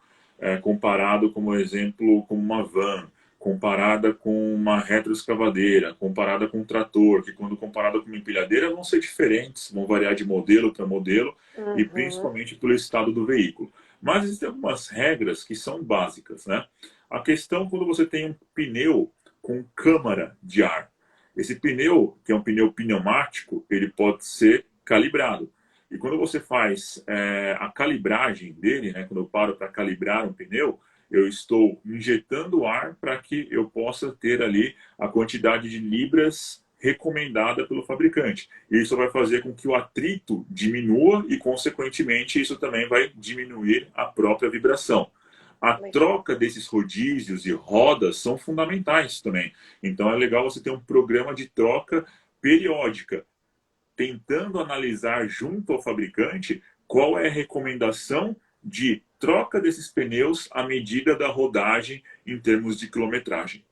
comparado, como exemplo, com uma van, comparada com uma retroescavadeira, comparada com um trator, que quando comparada com uma empilhadeira vão ser diferentes, vão variar de modelo para modelo, e principalmente pelo estado do veículo. Mas existem algumas regras que são básicas, né? A questão quando você tem um pneu com câmara de ar. Esse pneu, que é um pneu pneumático, ele pode ser calibrado. E quando você faz a calibragem dele, né, quando eu paro para calibrar um pneu, eu estou injetando ar para que eu possa ter ali a quantidade de libras recomendada pelo fabricante. Isso vai fazer com que o atrito diminua e, consequentemente, isso também vai diminuir a própria vibração. A troca desses rodízios e rodas são fundamentais também. Então é legal você ter um programa de troca periódica, tentando analisar junto ao fabricante qual é a recomendação de troca desses pneus à medida da rodagem em termos de quilometragem.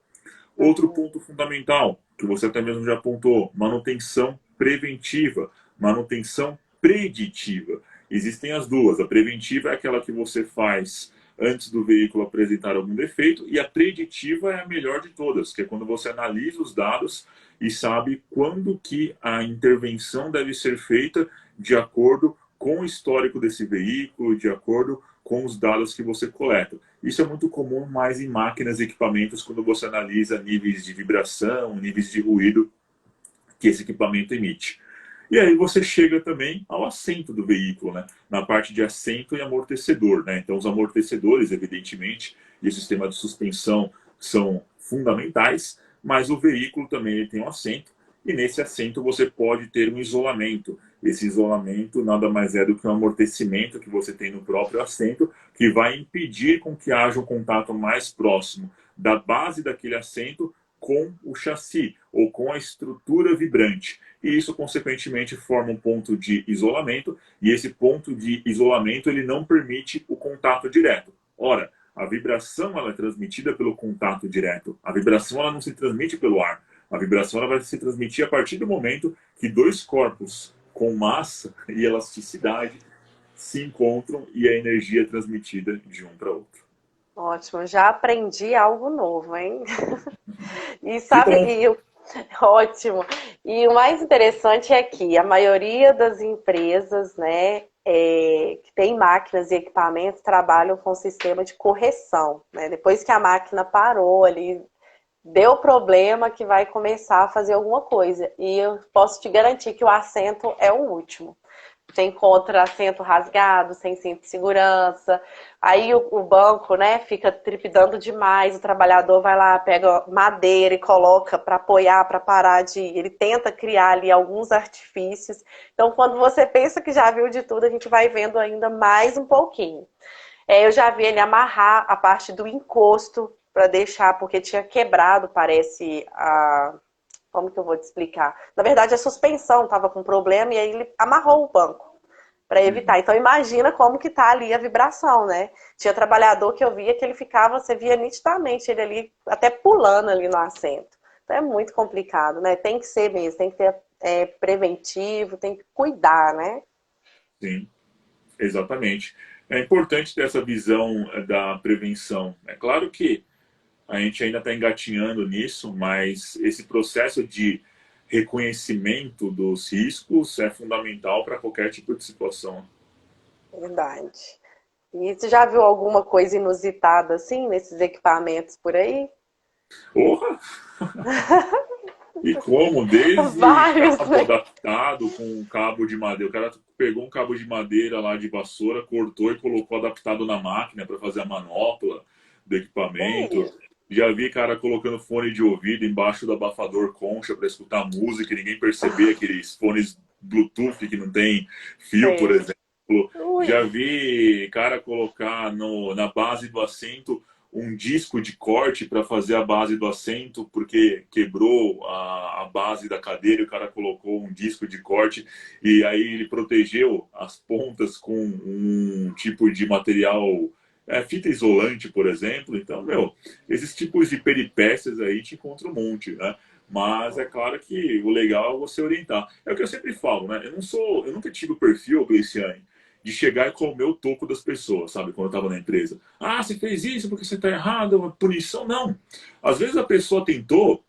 Outro ponto fundamental, que você até mesmo já apontou, manutenção preventiva, manutenção preditiva. Existem as duas. A preventiva é aquela que você faz antes do veículo apresentar algum defeito, e a preditiva é a melhor de todas, que é quando você analisa os dados e sabe quando que a intervenção deve ser feita de acordo com o histórico desse veículo, de acordo com os dados que você coleta. Isso é muito comum mais em máquinas e equipamentos quando você analisa níveis de vibração, níveis de ruído que esse equipamento emite. E aí você chega também ao assento do veículo, né? Na parte de assento e amortecedor, né? Então os amortecedores, evidentemente, e o sistema de suspensão são fundamentais, mas o veículo também ele tem um assento, e nesse assento você pode ter um isolamento. Esse isolamento nada mais é do que um amortecimento que você tem no próprio assento, que vai impedir com que haja um contato mais próximo da base daquele assento com o chassi ou com a estrutura vibrante. E isso, consequentemente, forma um ponto de isolamento, e esse ponto de isolamento ele não permite o contato direto. Ora, a vibração ela é transmitida pelo contato direto. A vibração ela não se transmite pelo ar. A vibração ela vai se transmitir a partir do momento que dois corpos com massa e elasticidade se encontram e a energia é transmitida de um para outro. Ótimo, já aprendi algo novo, hein? E Que sabe, bom! ótimo. E o mais interessante é que a maioria das empresas, né, que tem máquinas e equipamentos, trabalham com sistema de correção, né? Depois que a máquina parou ali, deu problema que vai começar a fazer alguma coisa. E eu posso te garantir que o assento é o último. Você encontra assento rasgado, sem cinto de segurança. Aí o banco, né, fica tripidando demais. O trabalhador vai lá, pega madeira e coloca para apoiar, para parar de... Ele tenta criar ali alguns artifícios. Então, quando você pensa que já viu de tudo, a gente vai vendo ainda mais um pouquinho. Eu já vi ele amarrar a parte do encosto para deixar, porque tinha quebrado, parece, a... Como que eu vou te explicar? Na verdade, a suspensão estava com problema e aí ele amarrou o banco para evitar. Então, imagina como que tá ali a vibração, né? Tinha trabalhador que eu via que ele ficava, você via nitidamente ele ali, até pulando ali no assento. Então, é muito complicado, né? Tem que ser mesmo, tem que ter preventivo, tem que cuidar, né? Sim, exatamente. É importante ter essa visão da prevenção. É claro que a gente ainda está engatinhando nisso, mas esse processo de reconhecimento dos riscos é fundamental para qualquer tipo de situação. Verdade. E você já viu alguma coisa inusitada assim nesses equipamentos por aí? Porra! E como? Desde Vários, cabo né? adaptado com um cabo de madeira. O cara pegou um cabo de madeira lá de vassoura, cortou e colocou adaptado na máquina para fazer a manopla do equipamento. Ei, Já vi cara colocando fone de ouvido embaixo do abafador concha para escutar música e ninguém perceber aqueles fones Bluetooth que não tem fio, por sei. exemplo. Já Ui, vi cara colocar na base do assento um disco de corte para fazer a base do assento, porque quebrou a base da cadeira e o cara colocou um disco de corte e aí ele protegeu as pontas com um tipo de material, fita isolante, por exemplo. Então, meu, esses tipos de peripécias aí te encontra um monte, né? Mas é claro que o legal é você orientar. É o que eu sempre falo, né? Eu nunca tive o perfil, Gleiciane, de chegar e comer o toco das pessoas, sabe? Quando eu estava na empresa. Ah, você fez isso porque você está errado, uma punição. Não. Às vezes a pessoa tentou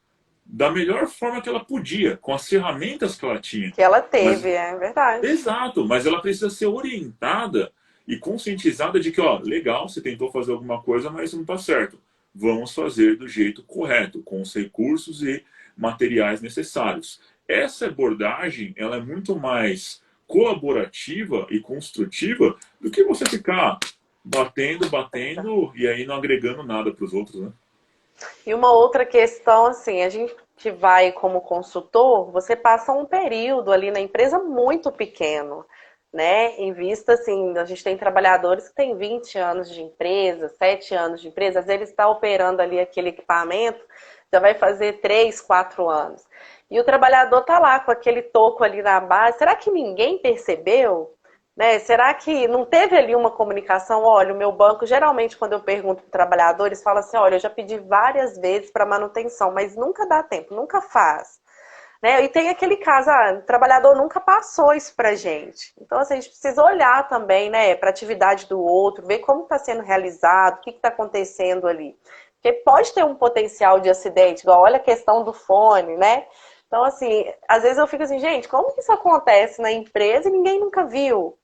da melhor forma que ela podia, com as ferramentas que ela tinha. que ela Mas, teve, é verdade. exato, mas ela precisa ser orientada e conscientizada de que, ó, legal, você tentou fazer alguma coisa, mas não está certo. Vamos fazer do jeito correto, com os recursos e materiais necessários. Essa abordagem, ela é muito mais colaborativa e construtiva do que você ficar batendo, batendo e aí não agregando nada para os outros, né? E uma outra questão, assim, a gente que vai como consultor, você passa um período ali na empresa muito pequeno, né? Em vista, assim, a gente tem trabalhadores que têm 20 anos de empresa, 7 anos de empresa, às vezes ele está operando ali aquele equipamento, já vai fazer 3, 4 anos. E o trabalhador tá lá com aquele toco ali na base, será que ninguém percebeu? Né? Será que não teve ali uma comunicação? Olha, o meu banco, geralmente, quando eu pergunto para trabalhadores, fala assim: olha, eu já pedi várias vezes para manutenção, mas nunca dá tempo, nunca faz. Né? E tem aquele caso, o trabalhador nunca passou isso para gente. Então, assim, a gente precisa olhar também, né, para a atividade do outro, ver como está sendo realizado, o que está acontecendo ali. Porque pode ter um potencial de acidente, igual olha a questão do fone, né? Então, assim, às vezes eu fico assim, gente, como que isso acontece na empresa e ninguém nunca viu?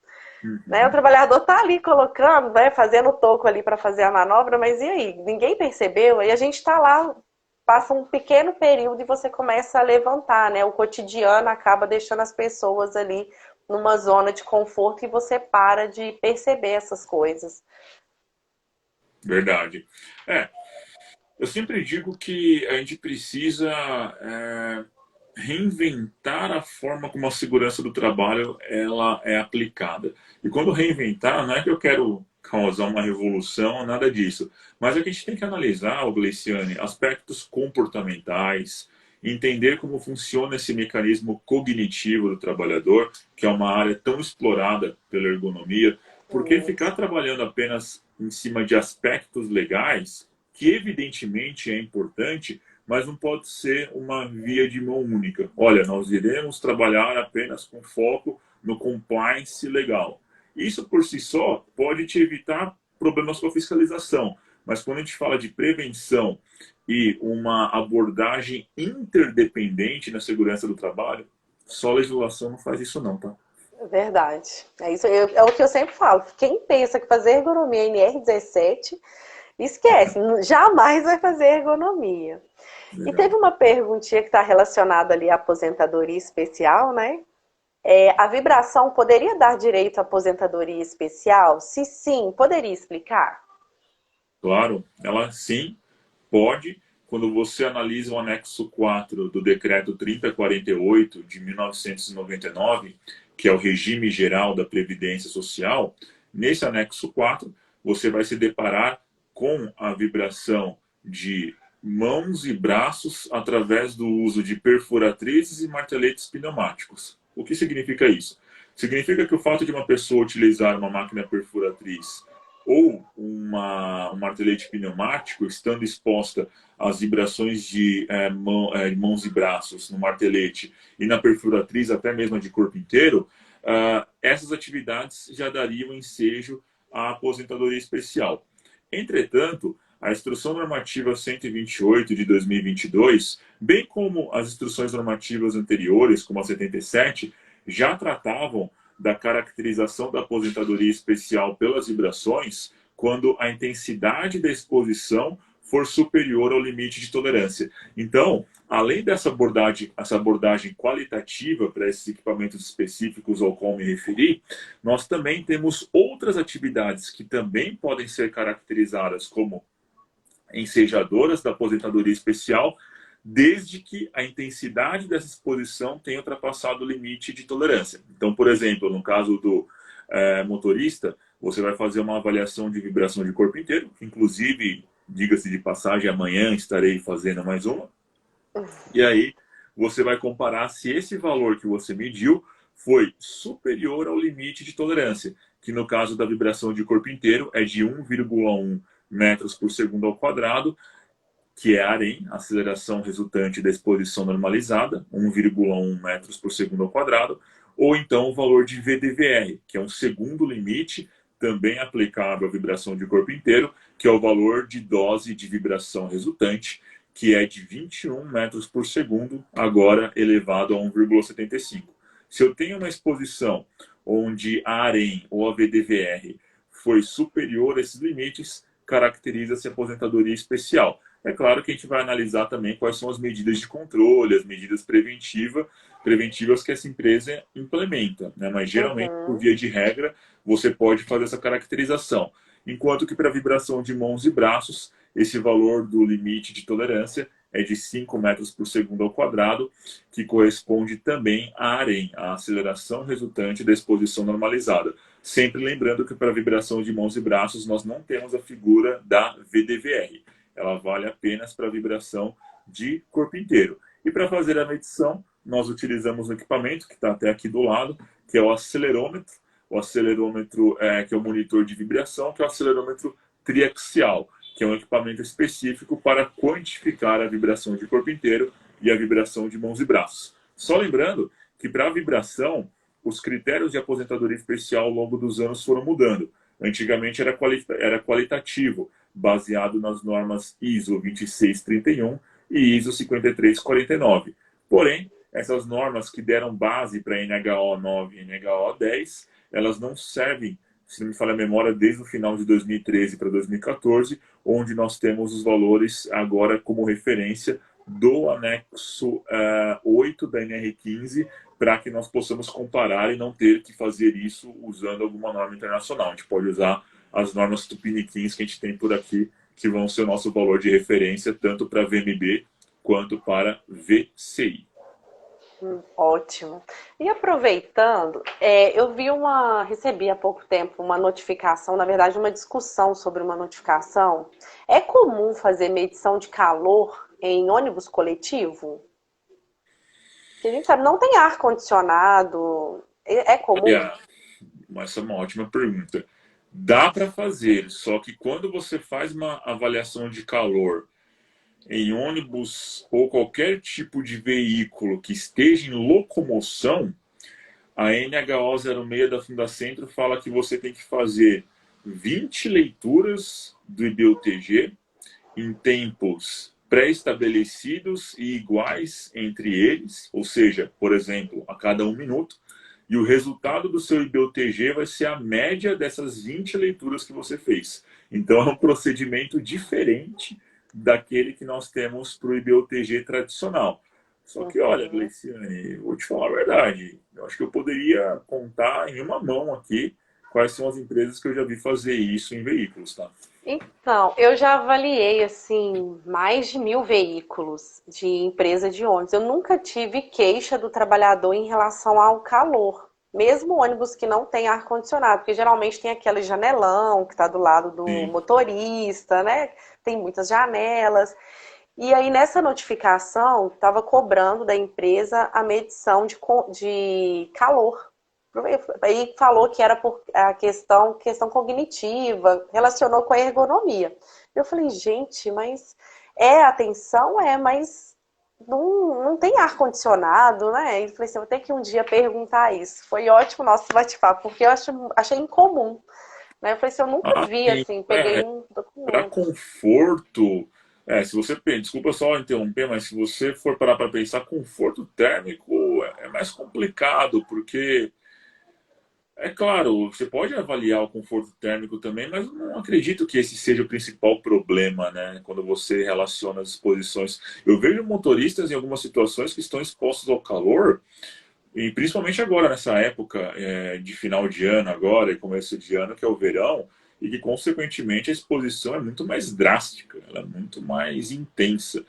Né? O Uhum. trabalhador tá ali colocando, né, fazendo o toco ali para fazer a manobra, mas e aí? Ninguém percebeu? E a gente está lá, passa um pequeno período e você começa a levantar, né? O cotidiano acaba deixando as pessoas ali numa zona de conforto e você para de perceber essas coisas. Verdade. É, eu sempre digo que a gente precisa reinventar a forma como a segurança do trabalho ela é aplicada. E quando reinventar, não é que eu quero causar uma revolução, nada disso. Mas é que a gente tem que analisar, Gleiciane, aspectos comportamentais, entender como funciona esse mecanismo cognitivo do trabalhador, que é uma área tão explorada pela ergonomia, porque ficar Isso. trabalhando apenas em cima de aspectos legais, que evidentemente é importante, mas não pode ser uma via de mão única. Olha, nós iremos trabalhar apenas com foco no compliance legal. Isso por si só pode te evitar problemas com a fiscalização, mas quando a gente fala de prevenção e uma abordagem interdependente na segurança do trabalho, só a legislação não faz isso não, tá? Verdade. É isso, é o que eu sempre falo. Quem pensa que fazer ergonomia NR17, esquece, jamais vai fazer ergonomia. E teve Legal. uma perguntinha que está relacionada ali à aposentadoria especial, né? A vibração poderia dar direito à aposentadoria especial? Se sim, poderia explicar? Claro, ela sim pode, quando você analisa o anexo 4 do decreto 3048 de 1999, que é o regime geral da Previdência Social, nesse anexo 4 você vai se deparar com a vibração de mãos e braços através do uso de perfuratrizes e marteletes pneumáticos. O que significa isso? Significa que o fato de uma pessoa utilizar uma máquina perfuratriz ou um martelete pneumático, estando exposta às vibrações de mãos e braços no martelete e na perfuratriz, até mesmo de corpo inteiro, essas atividades já dariam ensejo à aposentadoria especial. Entretanto, a Instrução Normativa 128 de 2022, bem como as instruções normativas anteriores, como a 77, já tratavam da caracterização da aposentadoria especial pelas vibrações quando a intensidade da exposição for superior ao limite de tolerância. Então, além essa abordagem qualitativa para esses equipamentos específicos ao qual me referi, nós também temos outras atividades que também podem ser caracterizadas como ensejadoras da aposentadoria especial, desde que a intensidade dessa exposição tenha ultrapassado o limite de tolerância. Então, por exemplo, no caso do motorista, você vai fazer uma avaliação de vibração de corpo inteiro, inclusive, diga-se de passagem, amanhã estarei fazendo mais uma. E aí você vai comparar se esse valor que você mediu foi superior ao limite de tolerância, que no caso da vibração de corpo inteiro é de 1,1 metros por segundo ao quadrado, que é a AREM, aceleração resultante da exposição normalizada, 1,1 metros por segundo ao quadrado, ou então o valor de VDVR, que é um segundo limite, também aplicável à vibração de corpo inteiro, que é o valor de dose de vibração resultante, que é de 21 metros por segundo, agora elevado a 1,75. Se eu tenho uma exposição onde a AREM ou a VDVR foi superior a esses limites, caracteriza-se aposentadoria especial. É claro que a gente vai analisar também quais são as medidas de controle, as medidas preventivas que essa empresa implementa, né? Mas geralmente, por Uhum. via de regra, você pode fazer essa caracterização. Enquanto que para vibração de mãos e braços, esse valor do limite de tolerância é de 5 metros por segundo ao quadrado, que corresponde também à AREM, a aceleração resultante da exposição normalizada. Sempre lembrando que para vibração de mãos e braços nós não temos a figura da VDVR. Ela vale apenas para vibração de corpo inteiro. E para fazer a medição, nós utilizamos um equipamento que está até aqui do lado, que é o acelerômetro. O acelerômetro que é o monitor de vibração, que é o acelerômetro triaxial, que é um equipamento específico para quantificar a vibração de corpo inteiro e a vibração de mãos e braços. Só lembrando que para a vibração, os critérios de aposentadoria especial ao longo dos anos foram mudando. Antigamente era qualitativo, baseado nas normas ISO 2631 e ISO 5349. Porém, essas normas que deram base para NHO 9 e NHO 10, elas não servem, se não me falha a memória, desde o final de 2013 para 2014, onde nós temos os valores agora como referência do anexo 8 da NR15, para que nós possamos comparar e não ter que fazer isso usando alguma norma internacional. A gente pode usar as normas tupiniquins que a gente tem por aqui, que vão ser o nosso valor de referência, tanto para VMB quanto para VCI. Ótimo. E aproveitando, recebi há pouco tempo uma notificação, na verdade uma discussão sobre uma notificação. É comum fazer medição de calor em ônibus coletivo? Porque a gente sabe, não tem ar-condicionado. É comum? Essa é uma ótima pergunta. Dá para fazer, só que quando você faz uma avaliação de calor em ônibus ou qualquer tipo de veículo que esteja em locomoção, a NHO 06 da Fundacentro fala que você tem que fazer 20 leituras do IBUTG em tempos pré-estabelecidos e iguais entre eles, ou seja, por exemplo, a cada 1 minuto, e o resultado do seu IBUTG vai ser a média dessas 20 leituras que você fez. Então é um procedimento diferente daquele que nós temos para o IBUTG tradicional. Só que, olha, Gleiciane, vou te falar a verdade. Eu acho que eu poderia contar em uma mão aqui quais são as empresas que eu já vi fazer isso em veículos, tá? Então, eu já avaliei, assim, mais de 1.000 veículos de empresa de ônibus. Eu nunca tive queixa do trabalhador em relação ao calor. Mesmo ônibus que não tem ar-condicionado, porque geralmente tem aquele janelão que está do lado do Sim. motorista, né? Tem muitas janelas. E aí, nessa notificação, estava cobrando da empresa a medição de calor. Aí falou que era por a questão cognitiva, relacionou com a ergonomia. Eu falei, gente, mas atenção, mas não tem ar-condicionado, né? E falei assim, vou ter que um dia perguntar isso. Foi ótimo o nosso bate-papo, porque eu achei incomum. Né? Eu falei assim, eu nunca vi, Sim. assim, peguei um Para documento. conforto, se você, desculpa só interromper, mas se você for parar para pensar, conforto térmico é mais complicado, porque é claro, você pode avaliar o conforto térmico também, mas eu não acredito que esse seja o principal problema, né? Quando você relaciona as exposições. Eu vejo motoristas em algumas situações que estão expostos ao calor, e principalmente agora, nessa época de final de ano agora e começo de ano, que é o verão, e que, consequentemente, a exposição é muito mais drástica, ela é muito mais intensa.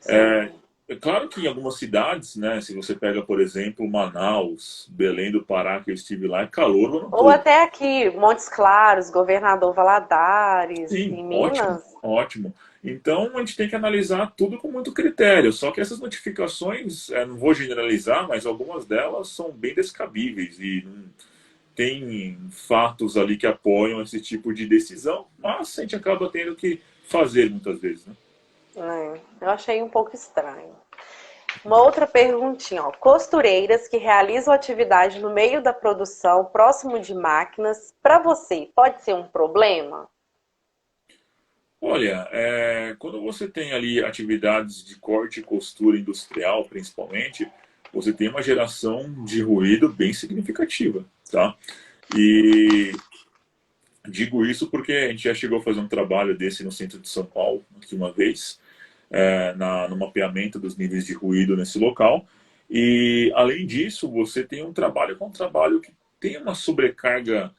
É, Sim. é claro que em algumas cidades, né, se você pega, por exemplo, Manaus, Belém do Pará, que eu estive lá, é calor o ano Ou todo. até aqui, Montes Claros, Governador Valadares, Sim, em ótimo, Minas. ótimo. Então a gente tem que analisar tudo com muito critério. Só que essas notificações, não vou generalizar, mas algumas delas são bem descabíveis e não tem fatos ali que apoiam esse tipo de decisão, mas a gente acaba tendo que fazer muitas vezes, né? Eu achei um pouco estranho. Uma outra perguntinha, ó. Costureiras que realizam atividade no meio da produção, próximo de máquinas, para você, pode ser um problema? Olha, quando você tem ali atividades de corte e costura industrial, principalmente, você tem uma geração de ruído bem significativa, tá? E digo isso porque a gente já chegou a fazer um trabalho desse no centro de São Paulo, aqui uma vez, no mapeamento dos níveis de ruído nesse local. E, além disso, você tem um trabalho com um trabalho que tem uma sobrecarga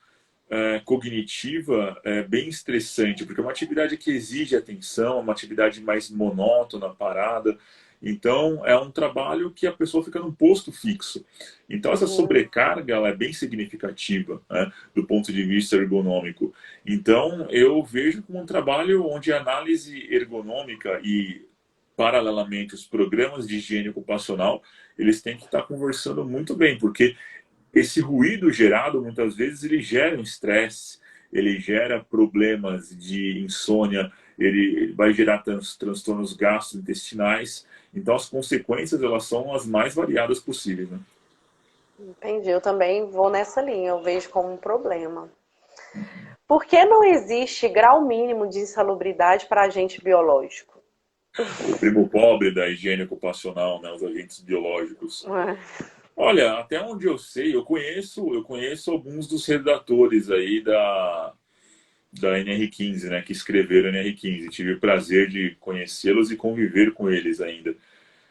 cognitiva bem estressante, porque é uma atividade que exige atenção, é uma atividade mais monótona, parada. Então, é um trabalho que a pessoa fica num posto fixo. Então, essa sobrecarga ela é bem significativa, né, do ponto de vista ergonômico. Então, eu vejo como um trabalho onde a análise ergonômica e, paralelamente, os programas de higiene ocupacional, eles têm que estar conversando muito bem, porque esse ruído gerado, muitas vezes, ele gera um estresse, ele gera problemas de insônia, ele vai gerar transtornos gastrointestinais. Então, as consequências, elas são as mais variadas possíveis, né? Entendi, eu também vou nessa linha, eu vejo como um problema. Por que não existe grau mínimo de insalubridade para agente biológico? O primo pobre da higiene ocupacional, né, os agentes biológicos. Olha, até onde eu sei, eu conheço alguns dos redatores aí da NR15, né, que escreveram NR15. Tive o prazer de conhecê-los e conviver com eles ainda.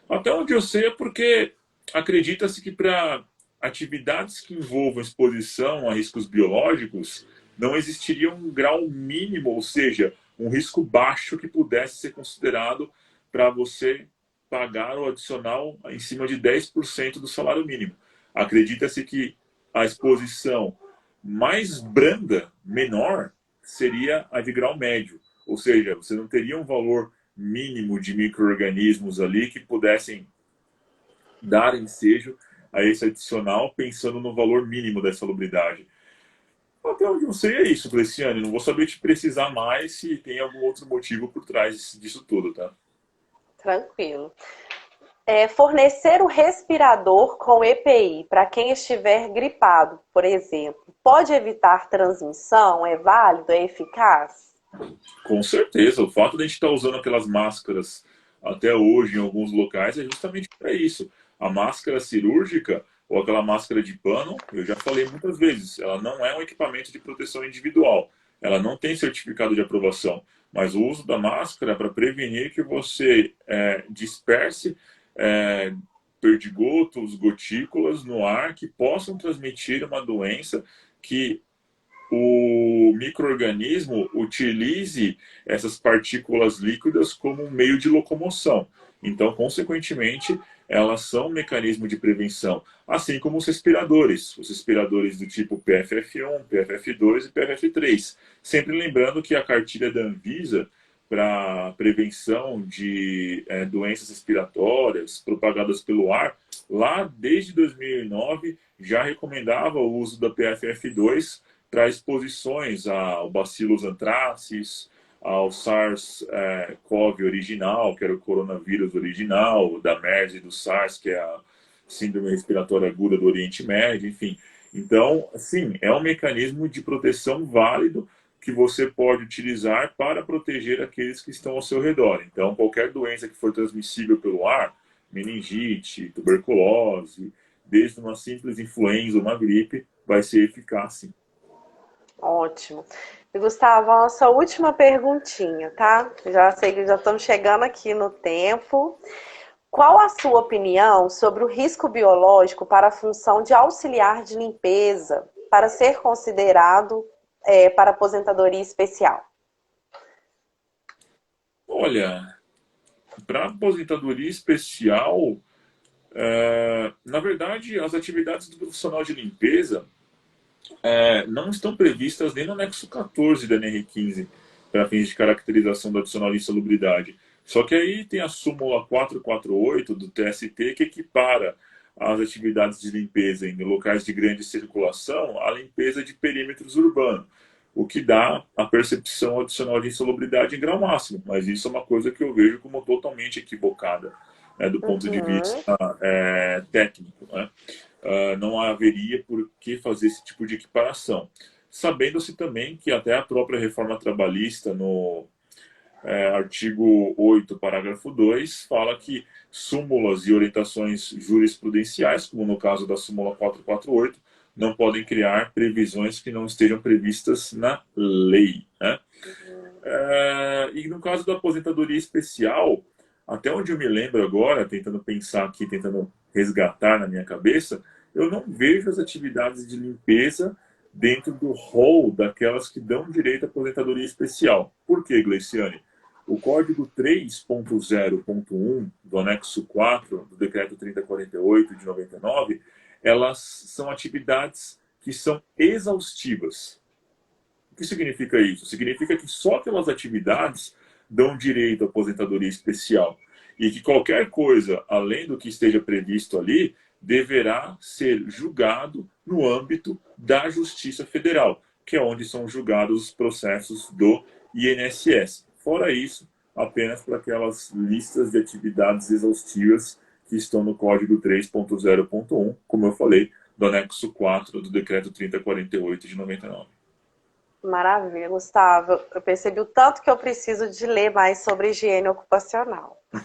Até onde eu sei é porque acredita-se que para atividades que envolvam exposição a riscos biológicos, não existiria um grau mínimo, ou seja, um risco baixo que pudesse ser considerado para você pagar o adicional em cima de 10% do salário mínimo. Acredita-se que a exposição mais branda, menor, seria a de grau médio. Ou seja, você não teria um valor mínimo de micro-organismos ali que pudessem dar ensejo a esse adicional, pensando no valor mínimo da salubridade. Até onde eu sei é isso, Cleciane. Não vou saber te precisar mais se tem algum outro motivo por trás disso tudo, tá? Tranquilo. Fornecer o respirador com EPI para quem estiver gripado, por exemplo, pode evitar transmissão? É válido? É eficaz? Com certeza. O fato de a gente estar usando aquelas máscaras até hoje em alguns locais é justamente para isso. A máscara cirúrgica ou aquela máscara de pano, eu já falei muitas vezes, ela não é um equipamento de proteção individual. Ela não tem certificado de aprovação. Mas o uso da máscara é para prevenir que você disperse é, perdigotos, gotículas no ar que possam transmitir uma doença que o microorganismo utilize essas partículas líquidas como um meio de locomoção. Então, consequentemente, elas são um mecanismo de prevenção, assim como os respiradores do tipo PFF1, PFF2 e PFF3. Sempre lembrando que a cartilha da Anvisa para prevenção de doenças respiratórias propagadas pelo ar, lá desde 2009 já recomendava o uso da PFF2 para exposições ao Bacillus anthracis, ao SARS-CoV original, que era o coronavírus original, da MERS e do SARS, que é a síndrome respiratória aguda do Oriente Médio, enfim. Então, sim, é um mecanismo de proteção válido que você pode utilizar para proteger aqueles que estão ao seu redor. Então, qualquer doença que for transmissível pelo ar, meningite, tuberculose, desde uma simples influenza ou uma gripe, vai ser eficaz, sim. Ótimo. E Gustavo, a nossa última perguntinha, tá? Já sei que já estamos chegando aqui no tempo. Qual a sua opinião sobre o risco biológico para a função de auxiliar de limpeza para ser considerado para aposentadoria especial? Olha, para aposentadoria especial, na verdade, as atividades do profissional de limpeza não estão previstas nem no anexo 14 da NR15 para fins de caracterização do adicional de insalubridade. Só que aí tem a súmula 448 do TST que equipara as atividades de limpeza em locais de grande circulação à limpeza de perímetros urbanos, o que dá a percepção adicional de insalubridade em grau máximo. Mas isso é uma coisa que eu vejo como totalmente equivocada, né, do ponto de vista técnico, né? Não haveria por que fazer esse tipo de equiparação. Sabendo-se também que até a própria reforma trabalhista, no artigo 8, parágrafo 2, fala que súmulas e orientações jurisprudenciais, como no caso da súmula 448, não podem criar previsões que não estejam previstas na lei, né? E no caso da aposentadoria especial, até onde eu me lembro agora, tentando pensar aqui, tentando resgatar na minha cabeça, eu não vejo as atividades de limpeza dentro do rol daquelas que dão direito à aposentadoria especial. Por quê, Gleiciane? O Código 3.0.1 do anexo 4 do Decreto 3048 de 99, elas são atividades que são exaustivas. O que significa isso? Significa que só aquelas atividades dão direito à aposentadoria especial e que qualquer coisa além do que esteja previsto ali deverá ser julgado no âmbito da Justiça Federal, que é onde são julgados os processos do INSS. Fora isso, apenas para aquelas listas de atividades exaustivas que estão no Código 3.0.1, como eu falei, do anexo 4 do Decreto 3048 de 99. Maravilha, Gustavo. Eu percebi o tanto que eu preciso de ler mais sobre higiene ocupacional. A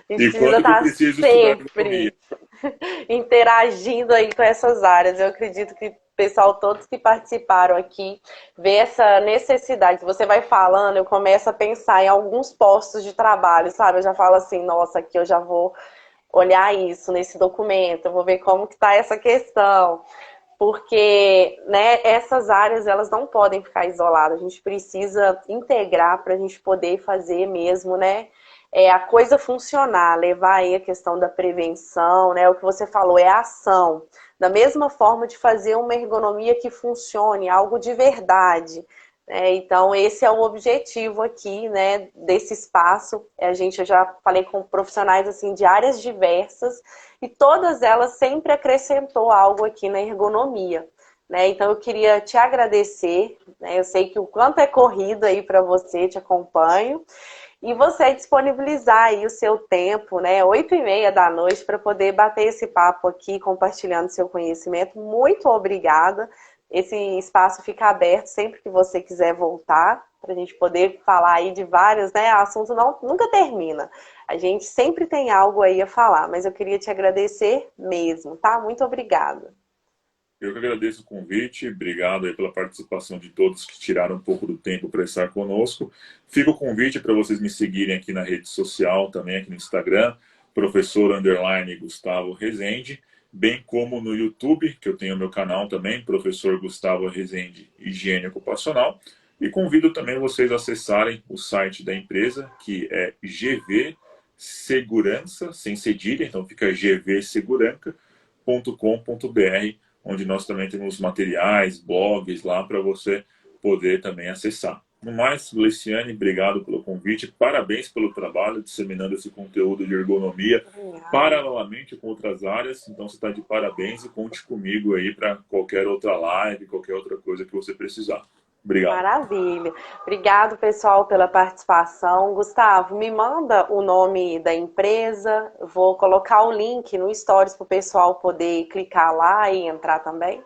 gente E precisa quanto que eu estar preciso estudar economia. sempre interagindo aí com essas áreas. Eu acredito que o pessoal, todos que participaram aqui, vê essa necessidade. Você vai falando, eu começo a pensar em alguns postos de trabalho, sabe? Eu já falo assim, nossa, aqui eu já vou olhar isso nesse documento, eu vou ver como que está essa questão. Porque, né, essas áreas elas não podem ficar isoladas. A gente precisa integrar para a gente poder fazer mesmo, né, a coisa funcionar, levar aí a questão da prevenção, né, o que você falou é a ação. Da mesma forma de fazer uma ergonomia que funcione, algo de verdade. Então, esse é o objetivo aqui, né, desse espaço. A gente, eu já falei com profissionais assim de áreas diversas e todas elas sempre acrescentou algo aqui na ergonomia. Né? Então, eu queria te agradecer. Né? Eu sei que o quanto é corrido aí para você, te acompanho. E você disponibilizar aí o seu tempo, né, 8h30 da noite, para poder bater esse papo aqui, compartilhando seu conhecimento. Muito obrigada. Esse espaço fica aberto sempre que você quiser voltar, para a gente poder falar aí de vários, né? O assunto nunca termina. A gente sempre tem algo aí a falar, mas eu queria te agradecer mesmo, tá? Muito obrigada. Eu que agradeço o convite, obrigado aí pela participação de todos que tiraram um pouco do tempo para estar conosco. Fica o convite para vocês me seguirem aqui na rede social, também aqui no Instagram, Gustavo Rezende, bem como no YouTube, que eu tenho meu canal também, Professor Gustavo Rezende Higiene Ocupacional. E convido também vocês a acessarem o site da empresa, que é GV Segurança, sem cedilha, então fica gvseguranca.com.br, onde nós também temos materiais, blogs lá para você poder também acessar. No mais, Luciane, obrigado pelo convite, parabéns pelo trabalho disseminando esse conteúdo de ergonomia Obrigada. paralelamente com outras áreas, então você está de parabéns e conte comigo aí para qualquer outra live, qualquer outra coisa que você precisar. Obrigado. Maravilha. Obrigado, pessoal, pela participação. Gustavo, me manda o nome da empresa. Vou colocar o link no Stories para o pessoal poder clicar lá e entrar também.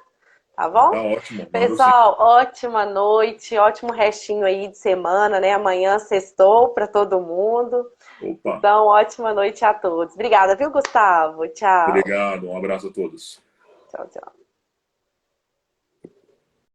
Tá Tá bom? ótimo, manda sim. Pessoal, ótima noite, ótimo restinho aí de semana, né? Amanhã sextou para todo mundo. Opa, Então, ótima noite a todos. Obrigada, viu, Gustavo? Tchau. obrigado, um abraço a todos. Tchau, tchau.